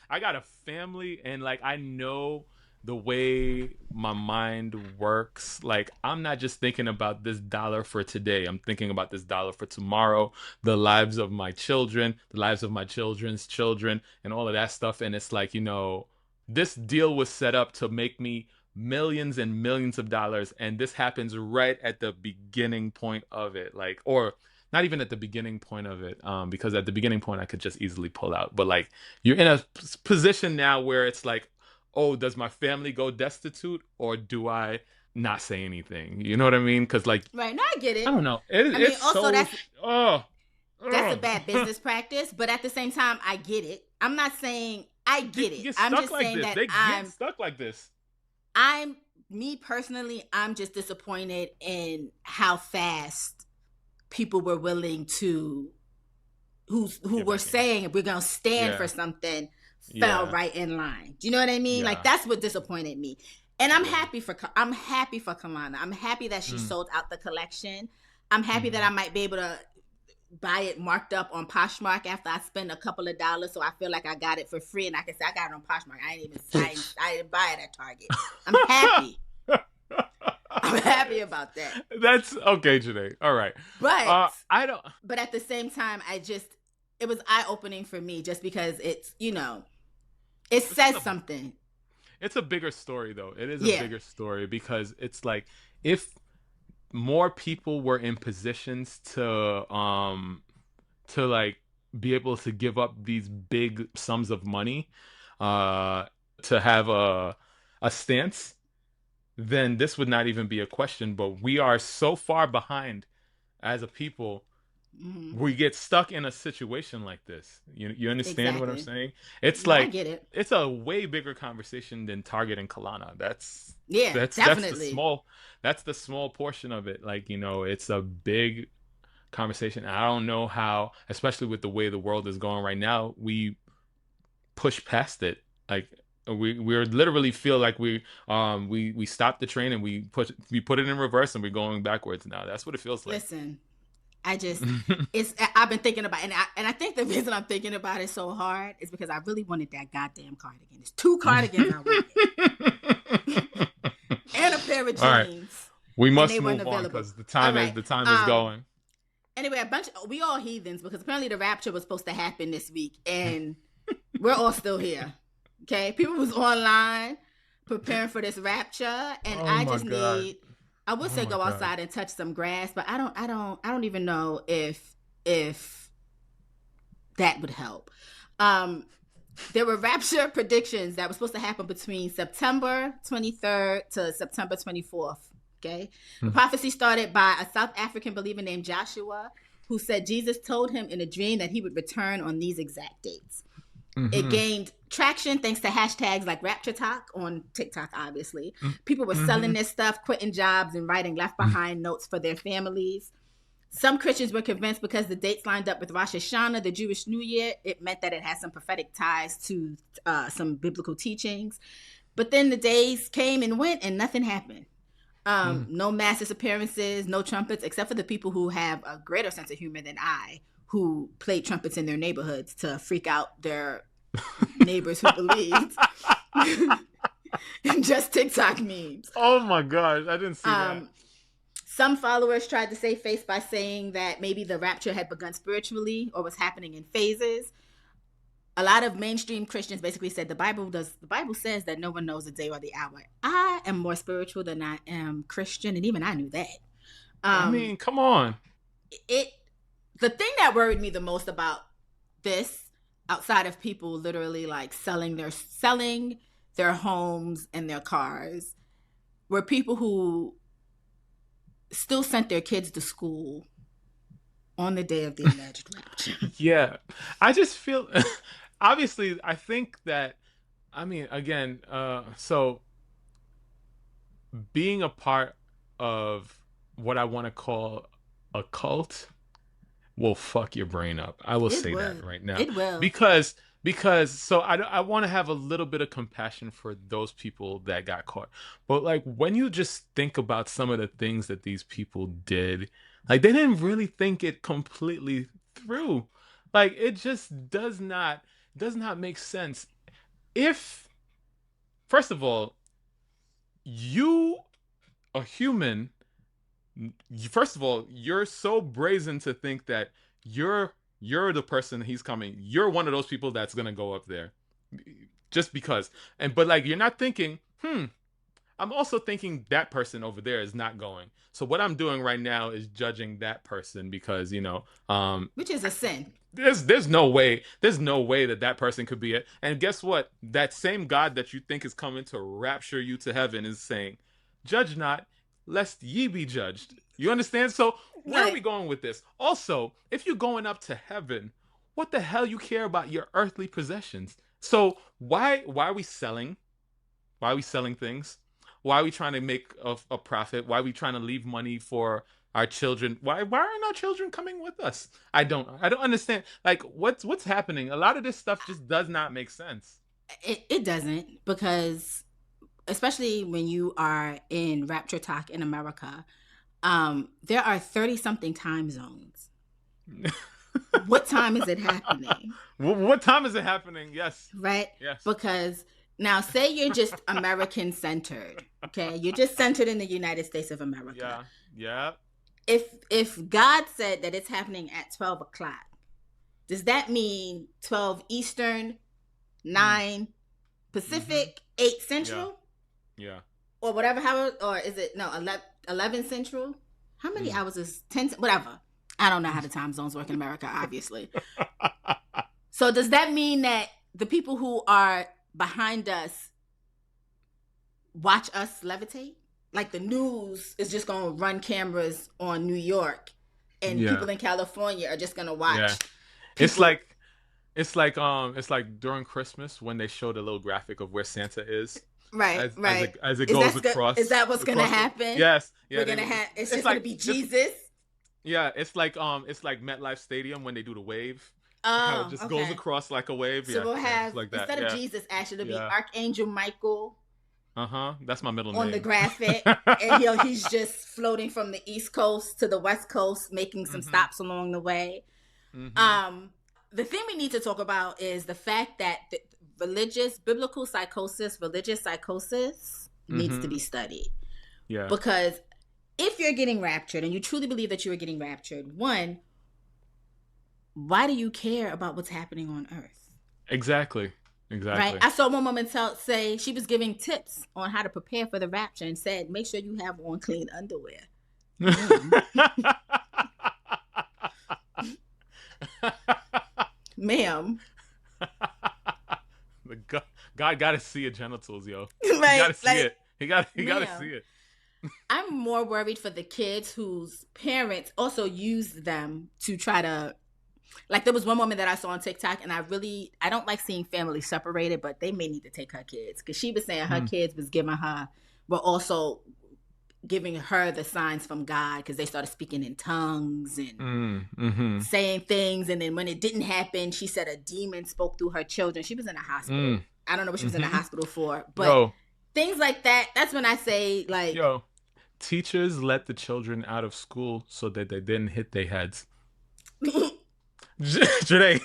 I got a family, and like, I know the way my mind works. Like, I'm not just thinking about this dollar for today. I'm thinking about this dollar for tomorrow, the lives of my children, the lives of my children's children, and all of that stuff. And it's like, this deal was set up to make me millions and millions of dollars, and this happens right at the beginning point of it, like, or not even at the beginning point of it, because at the beginning point I could just easily pull out. But like, you're in a position now where it's like, oh, does my family go destitute, or do I not say anything? You know what I mean? Because like, right now, I get it. I don't know. It's also so, that's a bad business practice, but at the same time, I get it. I'm not saying I get it. I'm just saying that they get stuck like this. Me personally, I'm just disappointed in how fast people were willing to, who were saying we're going to stand for something, fell right in line. Do you know what I mean? Like, that's what disappointed me. And I'm happy for Kalana. I'm happy that she sold out the collection. I'm happy that I might be able to buy it marked up on Poshmark after I spend a couple of dollars, so I feel like I got it for free, and I can say I got it on Poshmark. I didn't buy it at Target. I'm happy. I'm happy about that. That's okay, Joyhdae. All right, but I don't. But at the same time, it was eye opening for me, just because it's it says something. It's a bigger story, though. It is a bigger story, because it's like, if more people were in positions to like be able to give up these big sums of money to have a stance, then this would not even be a question. But we are so far behind as a people. We get stuck in a situation like this. You understand what I'm saying? It's like, I get it. It's a way bigger conversation than Target and Kalana. That's definitely that's the small portion of it. Like, it's a big conversation. I don't know how, especially with the way the world is going right now, we push past it. Like, we're literally feel like we stopped the train and we put it in reverse, and we're going backwards now. That's what it feels like. Listen, I've been thinking about it, and I think the reason I'm thinking about it so hard is because I really wanted that goddamn cardigan. There's 2 cardigans I wanted. And a pair of jeans. All right. We must move on, because the time is going. Anyway, we all heathens, because apparently the Rapture was supposed to happen this week, and we're all still here. Okay, people was online preparing for this Rapture, and I would say go outside and touch some grass, but I don't even know if that would help. There were Rapture predictions that were supposed to happen between September 23rd to September 24th. okay? The prophecy started by a South African believer named Joshua, who said Jesus told him in a dream that he would return on these exact dates. It gained traction thanks to hashtags like Rapture Talk on TikTok, obviously. People were selling their stuff, quitting jobs, and writing left behind notes for their families. Some Christians were convinced because the dates lined up with Rosh Hashanah, the Jewish New Year, it meant that it had some prophetic ties to some biblical teachings. But then the days came and went and nothing happened. No mass disappearances, no trumpets, except for the people who have a greater sense of humor than I, who played trumpets in their neighborhoods to freak out their neighbors who believed. And just TikTok memes. Oh my gosh, I didn't see that. Some followers tried to save face by saying that maybe the rapture had begun spiritually or was happening in phases. A lot of mainstream Christians basically said the Bible says that no one knows the day or the hour. I am more spiritual than I am Christian, and even I knew that. I mean, come on. The thing that worried me the most about this, outside of people literally like selling their homes and their cars, were people who still sent their kids to school on the day of the alleged rapture. Yeah, I just feel obviously I think that, I mean, again, so being a part of what I want to call a cult will fuck your brain up. I will say that right now. It will. Because so I want to have a little bit of compassion for those people that got caught. But like when you just think about some of the things that these people did, like they didn't really think it completely through. Like it just does not make sense. If, first of all, you, a human, first of all, you're so brazen to think that you're the person he's coming. You're one of those people that's gonna go up there, just because. But like you're not thinking, I'm also thinking that person over there is not going. So what I'm doing right now is judging that person because which is a sin. There's no way that person could be it. And guess what? That same God that you think is coming to rapture you to heaven is saying, "Judge not, lest ye be judged." You understand? So where are we going with this? Also, if you're going up to heaven, what the hell you care about your earthly possessions? So why are we selling? Why are we selling things? Why are we trying to make a profit? Why are we trying to leave money for our children? Why aren't our children coming with us? I don't understand. Like what's happening? A lot of this stuff just does not make sense. It doesn't, because especially when you are in Rapture Talk in America, there are 30-something time zones. What time is it happening? What time is it happening? Yes. Right? Yes. Because now say you're just American centered, okay? You're just centered in the United States of America. Yeah. If God said that it's happening at 12 o'clock, does that mean 12 Eastern, 9 Pacific, 8 Central? Yeah. Or whatever, or is it, 11 Central? How many hours is 10? Whatever. I don't know how the time zones work in America, obviously. So does that mean that the people who are behind us watch us levitate? Like the news is just going to run cameras on New York, and people in California are just going to watch. Yeah. It's like during Christmas when they show the little graphic of where Santa is. Right. As it goes across. Is that what's going to happen? Yes. Yeah. We're going to have. It's just going to be Jesus. Yeah, it's like MetLife Stadium when they do the wave. How it just goes across like a wave. So we'll have, like that. Instead of Jesus, actually, it'll be Archangel Michael. That's my middle name. On the graphic. And he's just floating from the East Coast to the West Coast, making some stops along the way. The thing we need to talk about is the fact that biblical psychosis, religious psychosis needs to be studied. Yeah. Because if you're getting raptured and you truly believe that you are getting raptured, one, why do you care about what's happening on Earth? Exactly. Right? I saw one woman say she was giving tips on how to prepare for the rapture and said, make sure you have on clean underwear. Ma'am. God got to see your genitals, yo. Right? He got to see it. He got to see it. I'm more worried for the kids whose parents also used them to try to, like, there was one woman that I saw on TikTok, and I don't like seeing families separated, but they may need to take her kids, because she was saying her kids was were also giving her the signs from God, because they started speaking in tongues and saying things, and then when it didn't happen, she said a demon spoke through her children. She was in a hospital. I don't know what she was in a hospital for, but things like that. That's when I say, like, teachers let the children out of school so that they didn't hit their heads. Joyhdae.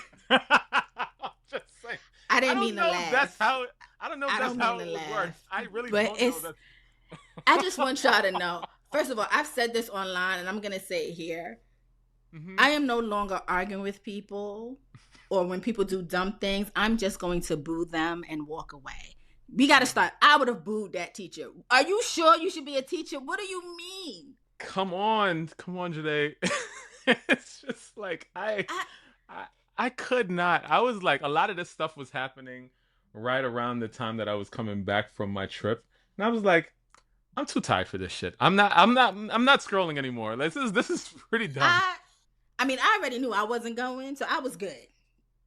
Just saying. I didn't mean to laugh. I don't know if that's how it would work. I really don't know that. I just want y'all to know. First of all, I've said this online, and I'm gonna say it here. I am no longer arguing with people, or when people do dumb things, I'm just going to boo them and walk away. We got to start. I would have booed that teacher. Are you sure you should be a teacher? What do you mean? Come on, Joyhdae. It's just like I could not. I was like, a lot of this stuff was happening right around the time that I was coming back from my trip, and I was like, I'm too tired for this shit. I'm not scrolling anymore. This is pretty dumb. I mean, I already knew I wasn't going, so I was good.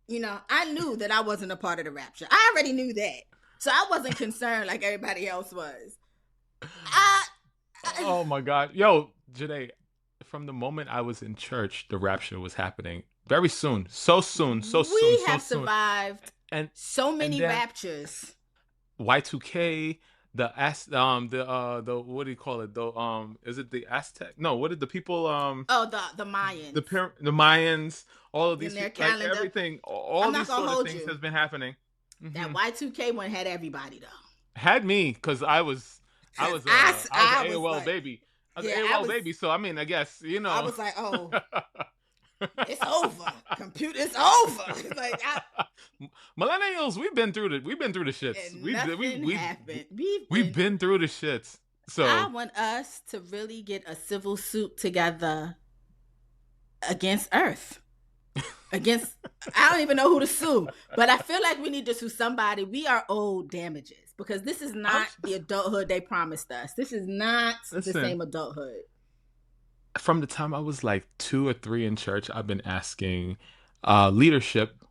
You know, I knew that I wasn't a part of the rapture. I already knew that. So I wasn't concerned like everybody else was. Oh my God. Yo, Joyhdae, from the moment I was in church, the rapture was happening. Very soon. So soon. We have survived and so many raptures. Y2K, the what do you call it? Is it the Aztec? No, what did the people the Mayans. The Mayans, all of these, like everything, all these sort of things has been happening. That Y2K one had everybody though. Had me, because I was an AOL baby. I was an AOL baby, so I mean, I guess, you know. I was like, oh, it's over. Computer's over. Like, millennials, we've been through the shits. We've been through the shits. So I want us to really get a civil suit together against Earth. I don't even know who to sue, but I feel like we need to sue somebody. We are owed damages, because this is not the adulthood they promised us. This is not the same adulthood. From the time I was like 2 or 3 in church, I've been asking leadership,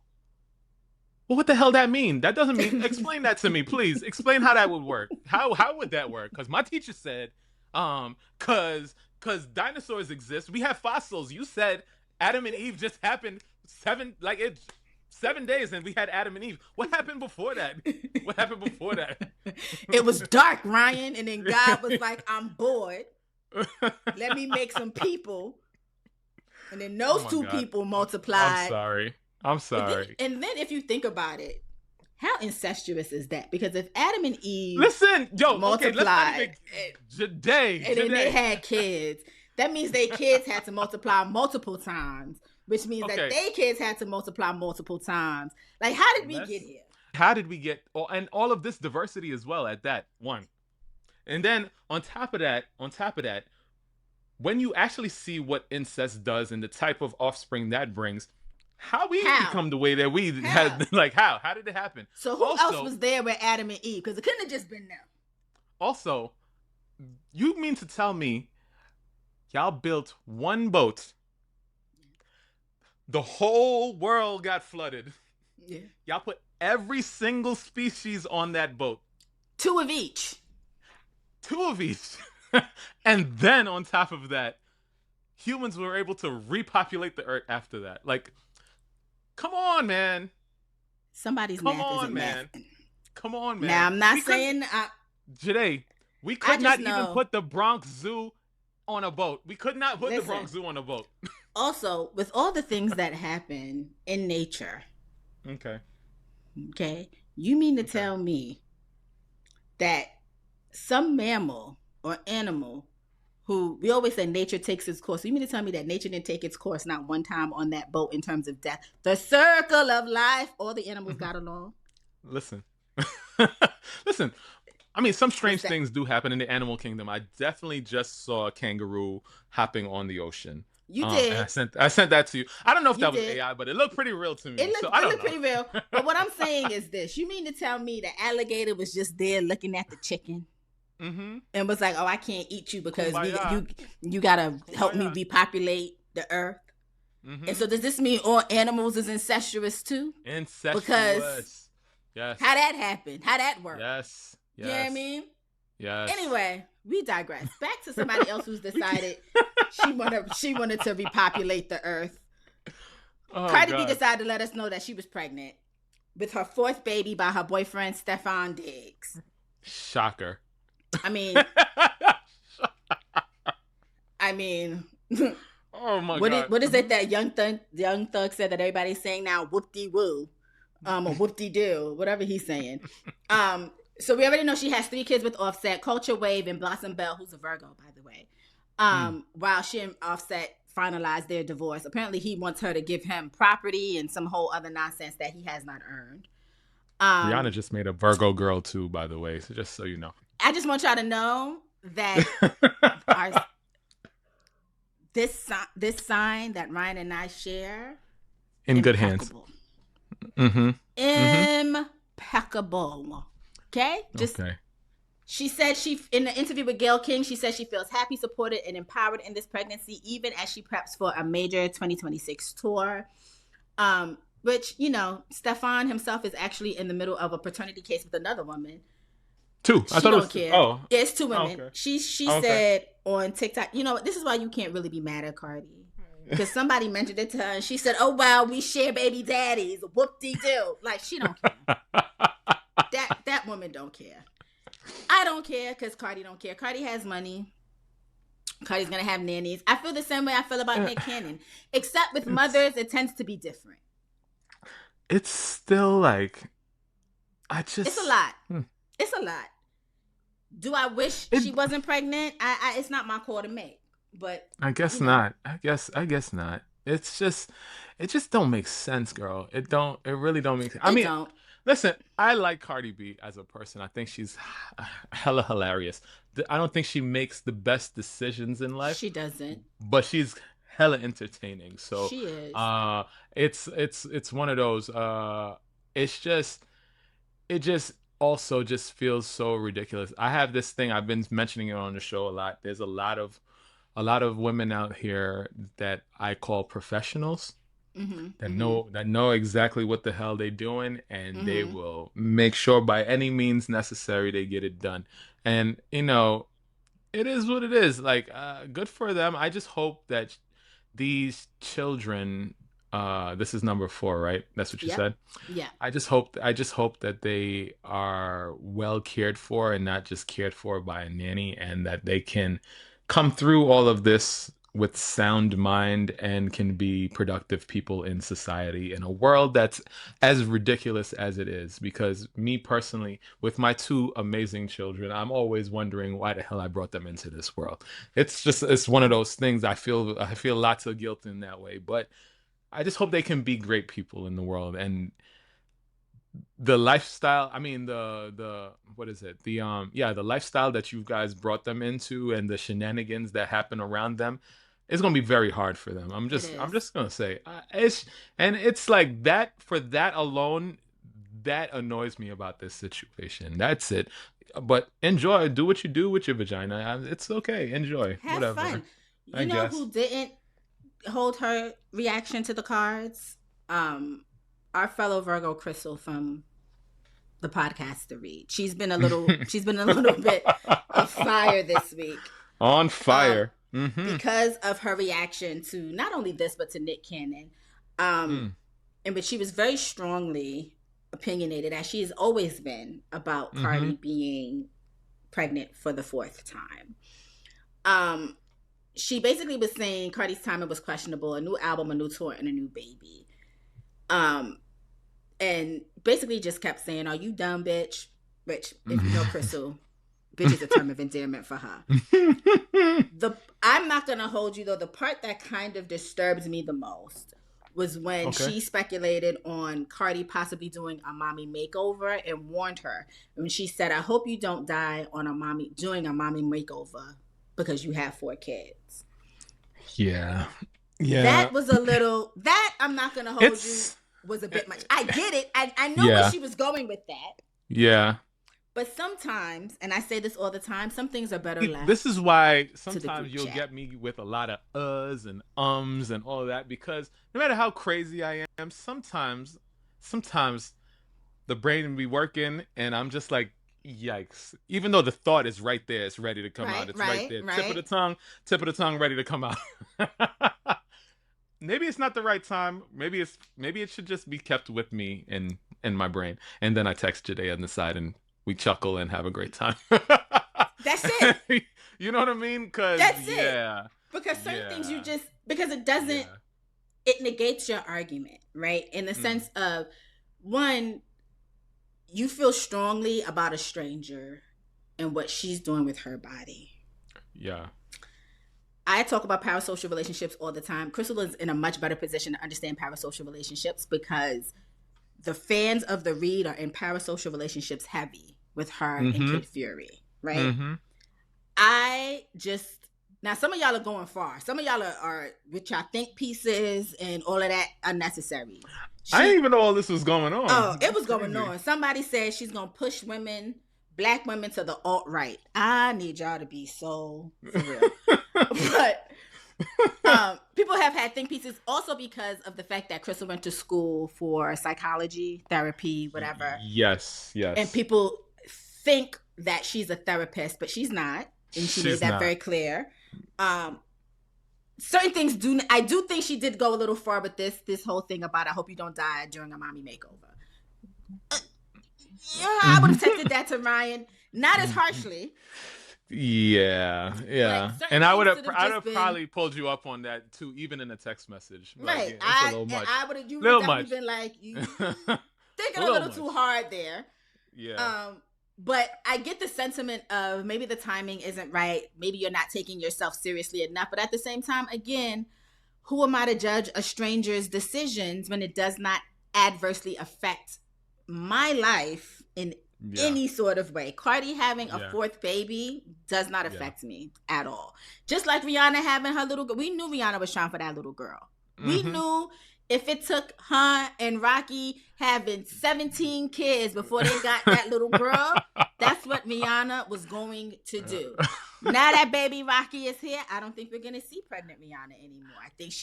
well, what the hell that mean? That doesn't mean, explain that to me, please. Explain how that would work. How would that work? Because my teacher said, because dinosaurs exist, we have fossils. You said Adam and Eve just happened 7 days, and we had Adam and Eve. What happened before that? It was dark, Ryan, and then God was like, I'm bored. Let me make some people. And then those two people multiplied. I'm sorry. And then if you think about it, how incestuous is that? Because if Adam and Eve multiplied, Joyhdae, and then they had kids, that means their kids had to multiply multiple times, which means that their kids had to multiply multiple times. Like, how did we get here? How did we get, and all of this diversity as well at that one? And then on top of that, when you actually see what incest does and the type of offspring that brings, how we become the way that we had, like, how did it happen? So who else was there with Adam and Eve? Because it couldn't have just been them. Also, you mean to tell me y'all built one boat, the whole world got flooded. Yeah. Y'all put every single species on that boat. 2 of each. And then on top of that, humans were able to repopulate the earth after that. Like, come on, man. Somebody's math isn't math. Come on, man. Now, I'm not saying... Joyhdae, we could not even put the Bronx Zoo on a boat. We could not put the Bronx Zoo on a boat. Also, with all the things that happen in nature... Okay? You mean to tell me that some mammal or animal who, we always say nature takes its course. So you mean to tell me that nature didn't take its course not one time on that boat in terms of death? The circle of life, all the animals got along? Listen. I mean, some strange things do happen in the animal kingdom. I definitely just saw a kangaroo hopping on the ocean. You did. I sent that to you. I don't know if that was AI, but it looked pretty real to me. It looked pretty real. But what I'm saying is this. You mean to tell me the alligator was just there looking at the chicken? and was like, "Oh, I can't eat you because Kumbaya. you gotta help me Kumbaya. repopulate the earth." And so, does this mean all animals is incestuous too? Because Incestuous. Yes. how that happened, how that worked. Yes. You know what I mean? Yes. Anyway, we digress. Back to somebody else who's decided she wanted to repopulate the earth. Oh, Cardi B decided to let us know that she was pregnant with her fourth baby by her boyfriend Stefan Diggs. Shocker. I mean, oh my God. What is it that Young Thug said that everybody's saying now? Whoop-de-woo, or whoop-de-doo, whatever he's saying. So we already know she has 3 kids with Offset, Culture Wave, and Blossom Bell, who's a Virgo, by the way. While she and Offset finalized their divorce, apparently he wants her to give him property and some whole other nonsense that he has not earned. Rihanna just made a Virgo girl too, by the way. So just so you know, I just want y'all to know that this sign that Ryan and I share in good hands. Impeccable. Okay? Okay. She said in the interview with Gayle King, she said she feels happy, supported, and empowered in this pregnancy, even as she preps for a major 2026 tour. Which, Stefan himself is actually in the middle of a paternity case with another woman. 2. I thought it was care. Oh, it's 2 women. Okay. She said on TikTok, this is why you can't really be mad at Cardi. Because somebody mentioned it to her and she said, "Oh wow, we share baby daddies. Whoop-de-doo." Like, she don't care. that woman don't care. I don't care because Cardi don't care. Cardi has money. Cardi's gonna have nannies. I feel the same way I feel about Nick Cannon. Except with mothers, it tends to be different. It's still like, it's a lot. It's a lot. Do I wish she wasn't pregnant? It's not my call to make. But I guess not. I guess not. It just don't make sense, girl. It really don't make sense. I mean, listen, I like Cardi B as a person. I think she's hella hilarious. I don't think she makes the best decisions in life. She doesn't. But she's hella entertaining. So she is. It's one of those. It just also just feels so ridiculous. I have this thing, I've been mentioning it on the show a lot. There's a lot of women out here that I call professionals. That know exactly what the hell they're doing, and they will make sure by any means necessary they get it done. And it is what it is. Like, good for them. I just hope that these children, this is number 4, right? That's what you said? Yeah. I just hope that they are well cared for and not just cared for by a nanny, and that they can come through all of this with sound mind and can be productive people in society in a world that's as ridiculous as it is. Because me personally, with my 2 amazing children, I'm always wondering why the hell I brought them into this world. It's one of those things. I feel lots of guilt in that way, but I just hope they can be great people in the world. And the lifestyle, I mean, the what is it? The lifestyle that you guys brought them into and the shenanigans that happen around them, it's gonna be very hard for them. I'm just gonna say, it's like that. For that alone, that annoys me about this situation. That's it. But enjoy, do what you do with your vagina. It's okay. Enjoy. Have whatever. Fun. You know who didn't hold her reaction to the cards? Our fellow Virgo Crystal from the podcast to read. She's been a little bit of fire this week. On fire. Because of her reaction to not only this, but to Nick Cannon. But she was very strongly opinionated, as she has always been, about Cardi being pregnant for the 4th time. She basically was saying Cardi's timing was questionable, a new album, a new tour, and a new baby. And basically just kept saying, "Are you dumb, bitch?" Which, if you know Crystal, bitch is a term of endearment for her. I'm not going to hold you, though. The part that kind of disturbs me the most was when she speculated on Cardi possibly doing a mommy makeover and warned her. When she said, "I hope you don't die doing a mommy makeover because you have 4 kids." Yeah. That was a little, that I'm not going to hold you, was a bit much. I get it. I know where she was going with that. Yeah. But sometimes, and I say this all the time, some things are better left. This is why to the sometimes group you'll chat. get me with a lot of uhs and ums and all of that, because no matter how crazy I am, sometimes the brain will be working and I'm just like, yikes. Even though the thought is right there, it's ready to come out. Right, It's right right, there. right. Tip of the tongue ready to come out. Maybe it's not the right time. Maybe it should just be kept with me in my brain. And then I text Joyhdae on the side and we chuckle and have a great time. That's it. You know what I mean? That's yeah, it. Because certain things you yeah, just, because it doesn't, yeah. it negates your argument, right? In the sense of, one, you feel strongly about a stranger and what she's doing with her body. Yeah. I talk about parasocial relationships all the time. Crystal is in a much better position to understand parasocial relationships because the fans of the read are in parasocial relationships heavy with her and Kid Fury, right? I just, now some of y'all are going far. Some of y'all are with y'all think pieces and all of that unnecessary. I didn't even know all this was going on. Oh, it was going on. Somebody said she's going to push women, black women, to the alt-right. I need y'all to be so for real. But people have had think pieces also because of the fact that Crystal went to school for psychology, therapy, whatever. Yes. And people think that she's a therapist, but she's not. And she made that very clear. Certain things I do think she did go a little far with this whole thing about I hope you don't die during a mommy makeover. Yeah, I would have texted that to Ryan, not as harshly. Yeah. Like, and I would have probably pulled you up on that too, even in a text message. Right. Yeah, it's a little much. I would have definitely been like, you thinking a little much. too hard there. Yeah. But I get the sentiment of maybe the timing isn't right. Maybe you're not taking yourself seriously enough. But at the same time, again, who am I to judge a stranger's decisions when it does not adversely affect my life in any sort of way? Cardi having a fourth baby does not affect me at all. Just like Rihanna having her little girl. We knew Rihanna was trying for that little girl. We knew if it took her and Rocky having 17 kids before they got that little girl, that's what Rihanna was going to do. Now that baby Rocky is here, I don't think we're going to see pregnant Rihanna anymore. I think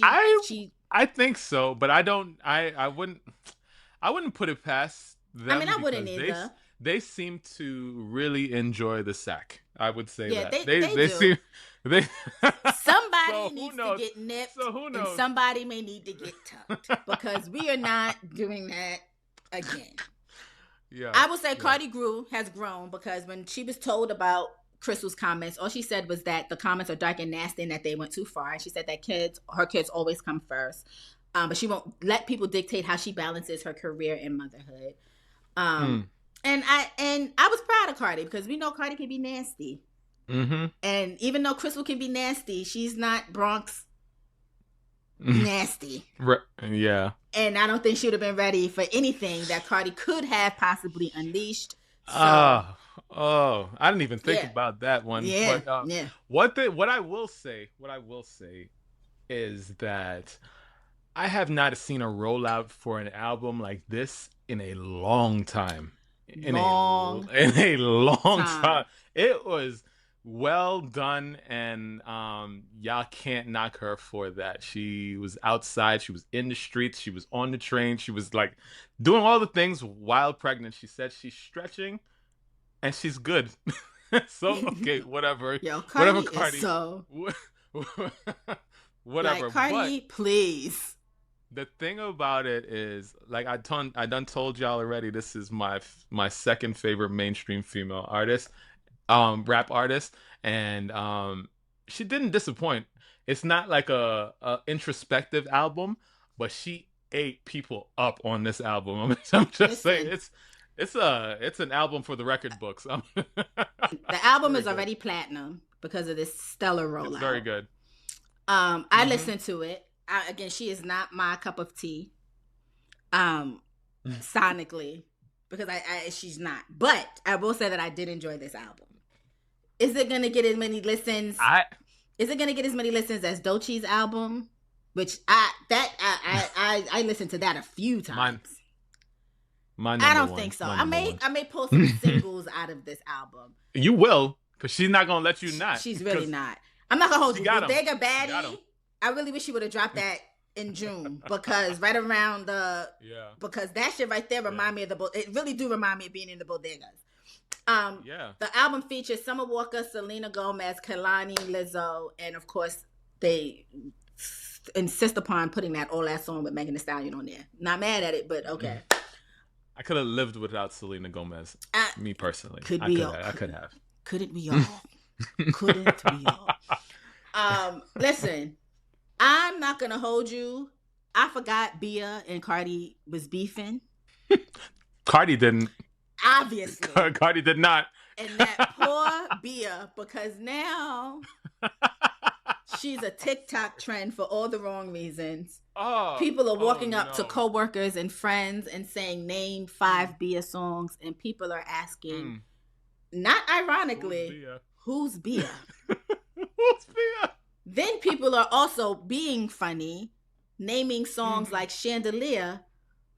I think so, but I wouldn't put it past them. I mean, I wouldn't either. They seem to really enjoy the sack. I would say that. They do. Seem somebody needs to get nipped, and somebody may need to get tucked because we are not doing that again. Yeah, I would say Cardi has grown because when she was told about Crystal's comments, all she said was that the comments are dark and nasty and that they went too far. And she said that her kids always come first, but she won't let people dictate how she balances her career and motherhood. And I was proud of Cardi because we know Cardi can be nasty. And even though Crystal can be nasty, she's not Bronx nasty. Yeah. And I don't think she would have been ready for anything that Cardi could have possibly unleashed. So, I didn't even think about that one. Yeah. But, what I will say is that I have not seen a rollout for an album like this in a long time. In a long time. It was well done, and y'all can't knock her for that. She was outside, she was in the streets, she was on the train, she was like doing all the things while pregnant. She said she's stretching and she's good. So okay, whatever. Yo, Cardi whatever, Cardi. Is so whatever. Like, Cardi, please. The thing about it is, like I done told y'all already, this is my second favorite mainstream female artist, rap artist, and she didn't disappoint. It's not like a introspective album, but she ate people up on this album. I'm just saying, it's an album for the record books. The album is already platinum because of this stellar rollout. It's very good. I listened to it. Again, she is not my cup of tea, sonically, because she's not. But I will say that I did enjoy this album. Is it gonna get as many listens? Is it gonna get as many listens as Doechie's album? Which I listened to that a few times. My I number don't one. think so. My I number may one. I may pull some singles out of this album. You will, because she's not gonna let you not. She's really not. I'm not gonna hold you. Got him. Bodega Baddie. I really wish she would have dropped that in June, because right around because that shit right there remind me of it really do remind me of being in the bodegas. The album features Summer Walker, Selena Gomez, Kehlani, Lizzo, and of course they insist upon putting that old ass song with Megan Thee Stallion on there. Not mad at it, but okay. I could have lived without Selena Gomez. Me personally, I could have. Couldn't we all? Couldn't we all? Listen, I'm not gonna hold you. I forgot Bia and Cardi was beefing. Cardi didn't. Obviously. Cardi did not. And that poor Bia, because now she's a TikTok trend for all the wrong reasons. People are walking up to coworkers and friends and saying, name 5 Bia songs. And people are asking, not ironically, who's Bia? Who's Bia? Then people are also being funny, naming songs like Chandelier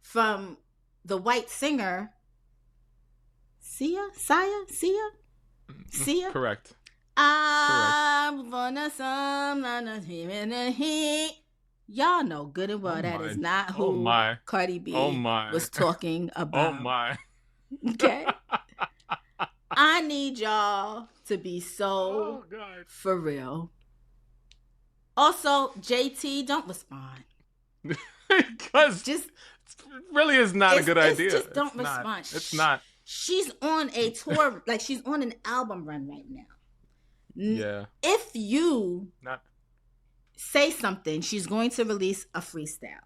from the white singer Sia? Correct. I'm gonna in the heat. Y'all know good and well that is not who Cardi B was talking about. Oh my. Okay. I need y'all to be so for real. Also, JT, don't respond. Because just really is not a good idea. Just don't respond. It's not. She's on a tour, like she's on an album run right now. Yeah. If you say something, she's going to release a freestyle.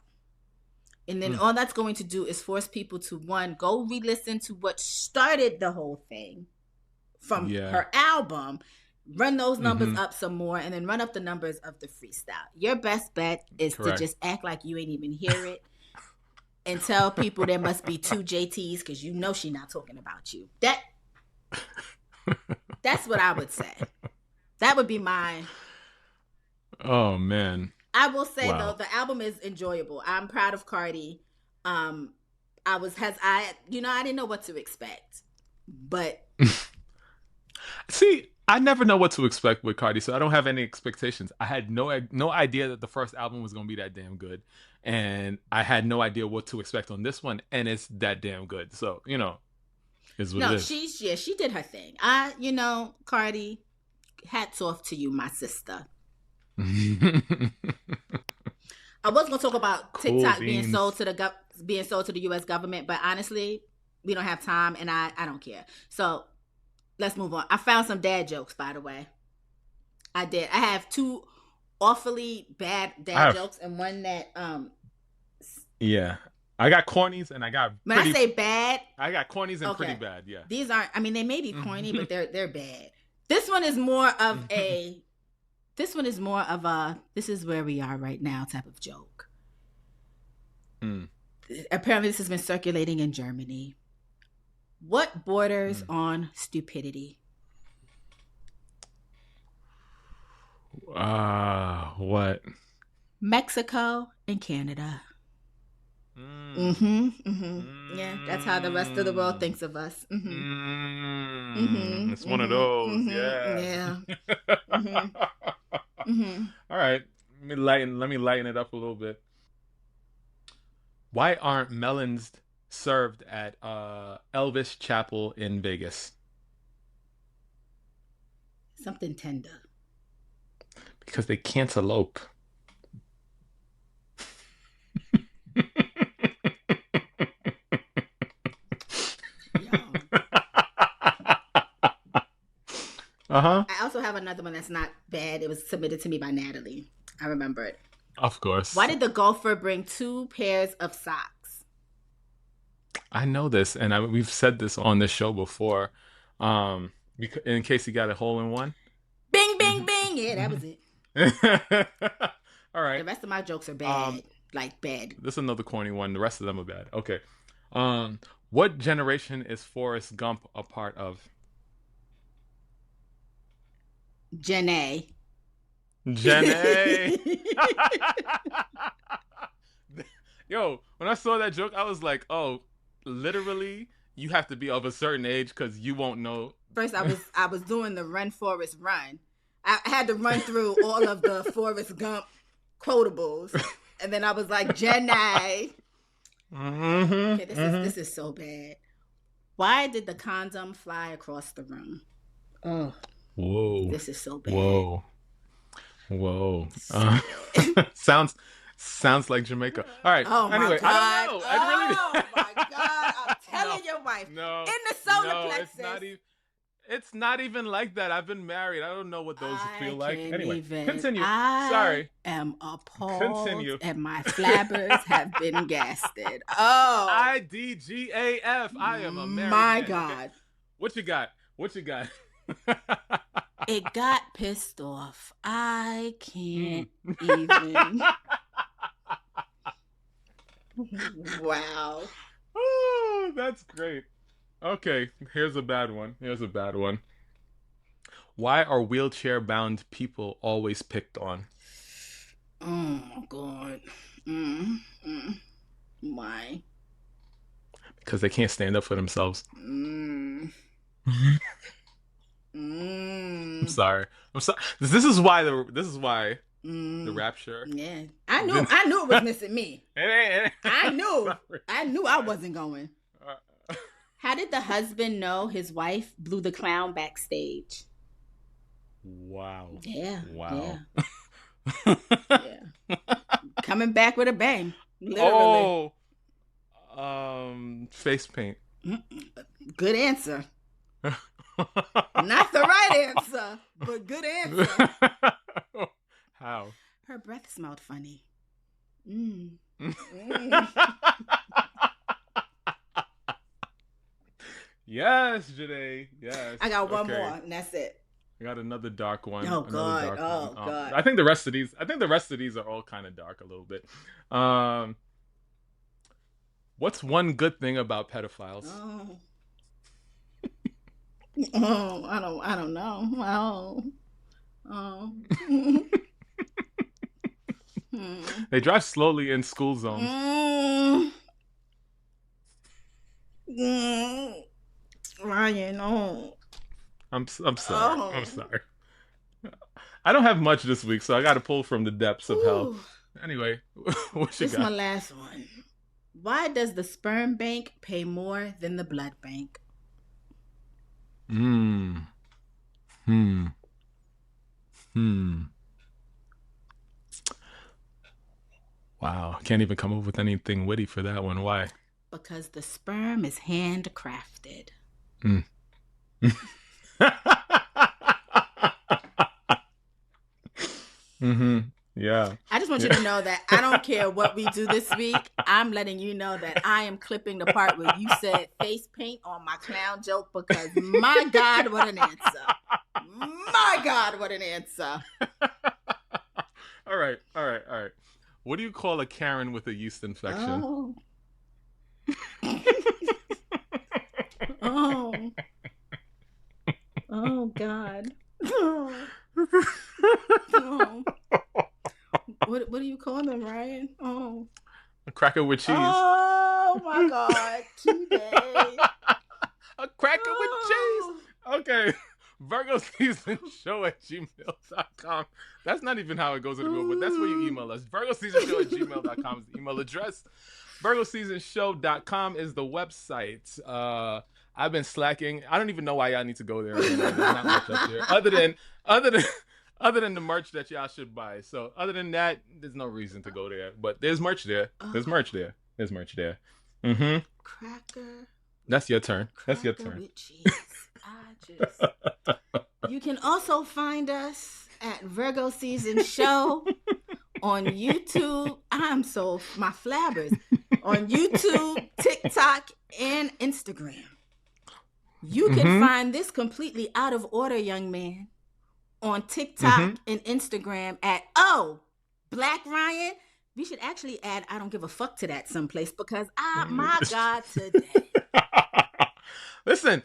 And then all that's going to do is force people to, one, go re-listen to what started the whole thing from her album, run those numbers up some more, and then run up the numbers of the freestyle. Your best bet is to just act like you ain't even hear it and tell people there must be 2 JTs, because you know she's not talking about you. That's what I would say. That would be mine. Oh, man. I will say, though, the album is enjoyable. I'm proud of Cardi. I didn't know what to expect. But see, I never know what to expect with Cardi, so I don't have any expectations. I had no idea that the first album was going to be that damn good. And I had no idea what to expect on this one, and it's that damn good. So, is what it is. She did her thing. Cardi, hats off to you, my sister. I was gonna talk about TikTok being sold to the U.S. government, but honestly, we don't have time, and I don't care. So let's move on. I found some dad jokes, by the way. I did. I have 2 awfully bad dad jokes, and one that yeah. I got cornies, and I got when I say bad, I got cornies and pretty bad. Yeah, these aren't. I mean, they may be corny, but they're bad. This one is more of a. This one is more of a, this is where we are right now type of joke. Apparently this has been circulating in Germany. What borders on stupidity? What? Mexico and Canada. Yeah, that's how the rest of the world thinks of us. It's one of those. Yeah. All right. Let me lighten it up a little bit. Why aren't melons served at Elvis Chapel in Vegas? Something tender. Because they cantaloupe. I also have another one that's not bad. It was submitted to me by Natalie. I remember it. Of course. Why did the golfer bring 2 pairs of socks? I know this, and we've said this on this show before. In case he got a hole in one. Bing, bing, bing. Yeah, that was it. All right. The rest of my jokes are bad. Bad. This is another corny one. The rest of them are bad. Okay. What generation is Forrest Gump a part of? Gen A. Yo, when I saw that joke, I was like, oh, literally, you have to be of a certain age because you won't know. First, I was doing the Run Forrest Run. I had to run through all of the Forrest Gump quotables, and then I was like, Jenny. Okay, this is so bad. Why did the condom fly across the room? Oh, whoa! This is so bad. Whoa! Sounds like Jamaica. All right. Oh anyway, my God. I don't know. Oh my God! I'm telling your wife. No, In the solar plexus. It's not even like that. I've been married. I don't know what those feel like. Anyway, continue. I Sorry. am appalled. Continue. And my flabbers have been gasted. Oh. IDGAF. I am a married My man. God. Okay. What you got? It got pissed off. I can't even. Wow. Oh, that's great. Okay, here's a bad one. Why are wheelchair-bound people always picked on? Oh my God. Why? Because they can't stand up for themselves. I'm sorry. This is why the Rapture. Yeah, I knew it was missing me. I knew I wasn't going. How did the husband know his wife blew the clown backstage? Wow. Yeah. Wow. Yeah. Coming back with a bang. Literally. Face paint. Good answer. Not the right answer, but good answer. How? Her breath smelled funny. Yes, Joyhdae. Yes. I got one more, and that's it. I got another dark one. Oh God! God! I think the rest of these are all kind of dark a little bit. What's one good thing about pedophiles? I don't know. They drive slowly in school zones. Ryan, I'm sorry. I'm sorry. I don't have much this week, so I got to pull from the depths of hell. Anyway, what you got? This is my last one. Why does the sperm bank pay more than the blood bank? Wow, can't even come up with anything witty for that one. Why? Because the sperm is handcrafted. Yeah. I just want you to know that I don't care what we do this week. I'm letting you know that I am clipping the part where you said face paint on my clown joke because my God, what an answer. My God, what an answer. All right. What do you call a Karen with a yeast infection? Oh God. What do you call them, Ryan? A cracker with cheese. Oh my God. Today. A cracker with cheese. Okay. Virgo Season Show at gmail.com. That's not even how it goes anymore, but that's where you email us. Virgo Season Show at gmail.com is the email address. VirgoSeasonShow.com is the website. I've been slacking. I don't even know why y'all need to go there anymore. There's not much up there. Other than the merch that y'all should buy. So other than that, there's no reason to go there. But there's merch there. There's merch there. Cracker. That's your turn. With cheese. You can also find us at Virgo Season Show on YouTube. My flabbers. On YouTube, TikTok, and Instagram. You can find this completely out of order, young man, on TikTok and Instagram at Black Ryan. We should actually add I don't give a fuck to that someplace because my God, today. Listen,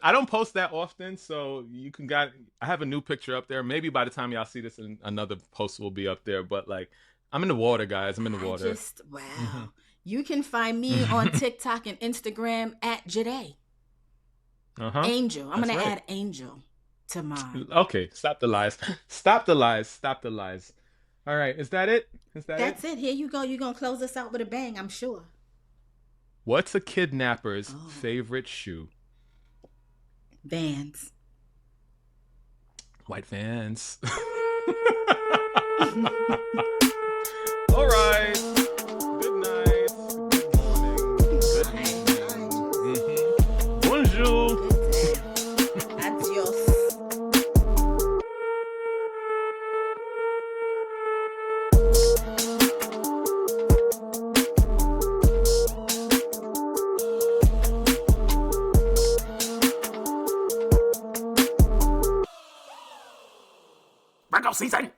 I don't post that often, so I have a new picture up there. Maybe by the time y'all see this, another post will be up there, but like, I'm in the water, guys. I'm in the water. Wow. You can find me on TikTok and Instagram at Joyhdae. Angel. I'm going to add Angel to mine. Okay, stop the lies. Stop the lies. Stop the lies. All right, is that it? That's it. Here you go. You're going to close us out with a bang, I'm sure. What's a kidnapper's favorite shoe? Vans. White Vans. All right. Good night. Good morning. Good evening. Bonjour. Good day. Adios. Virgo Season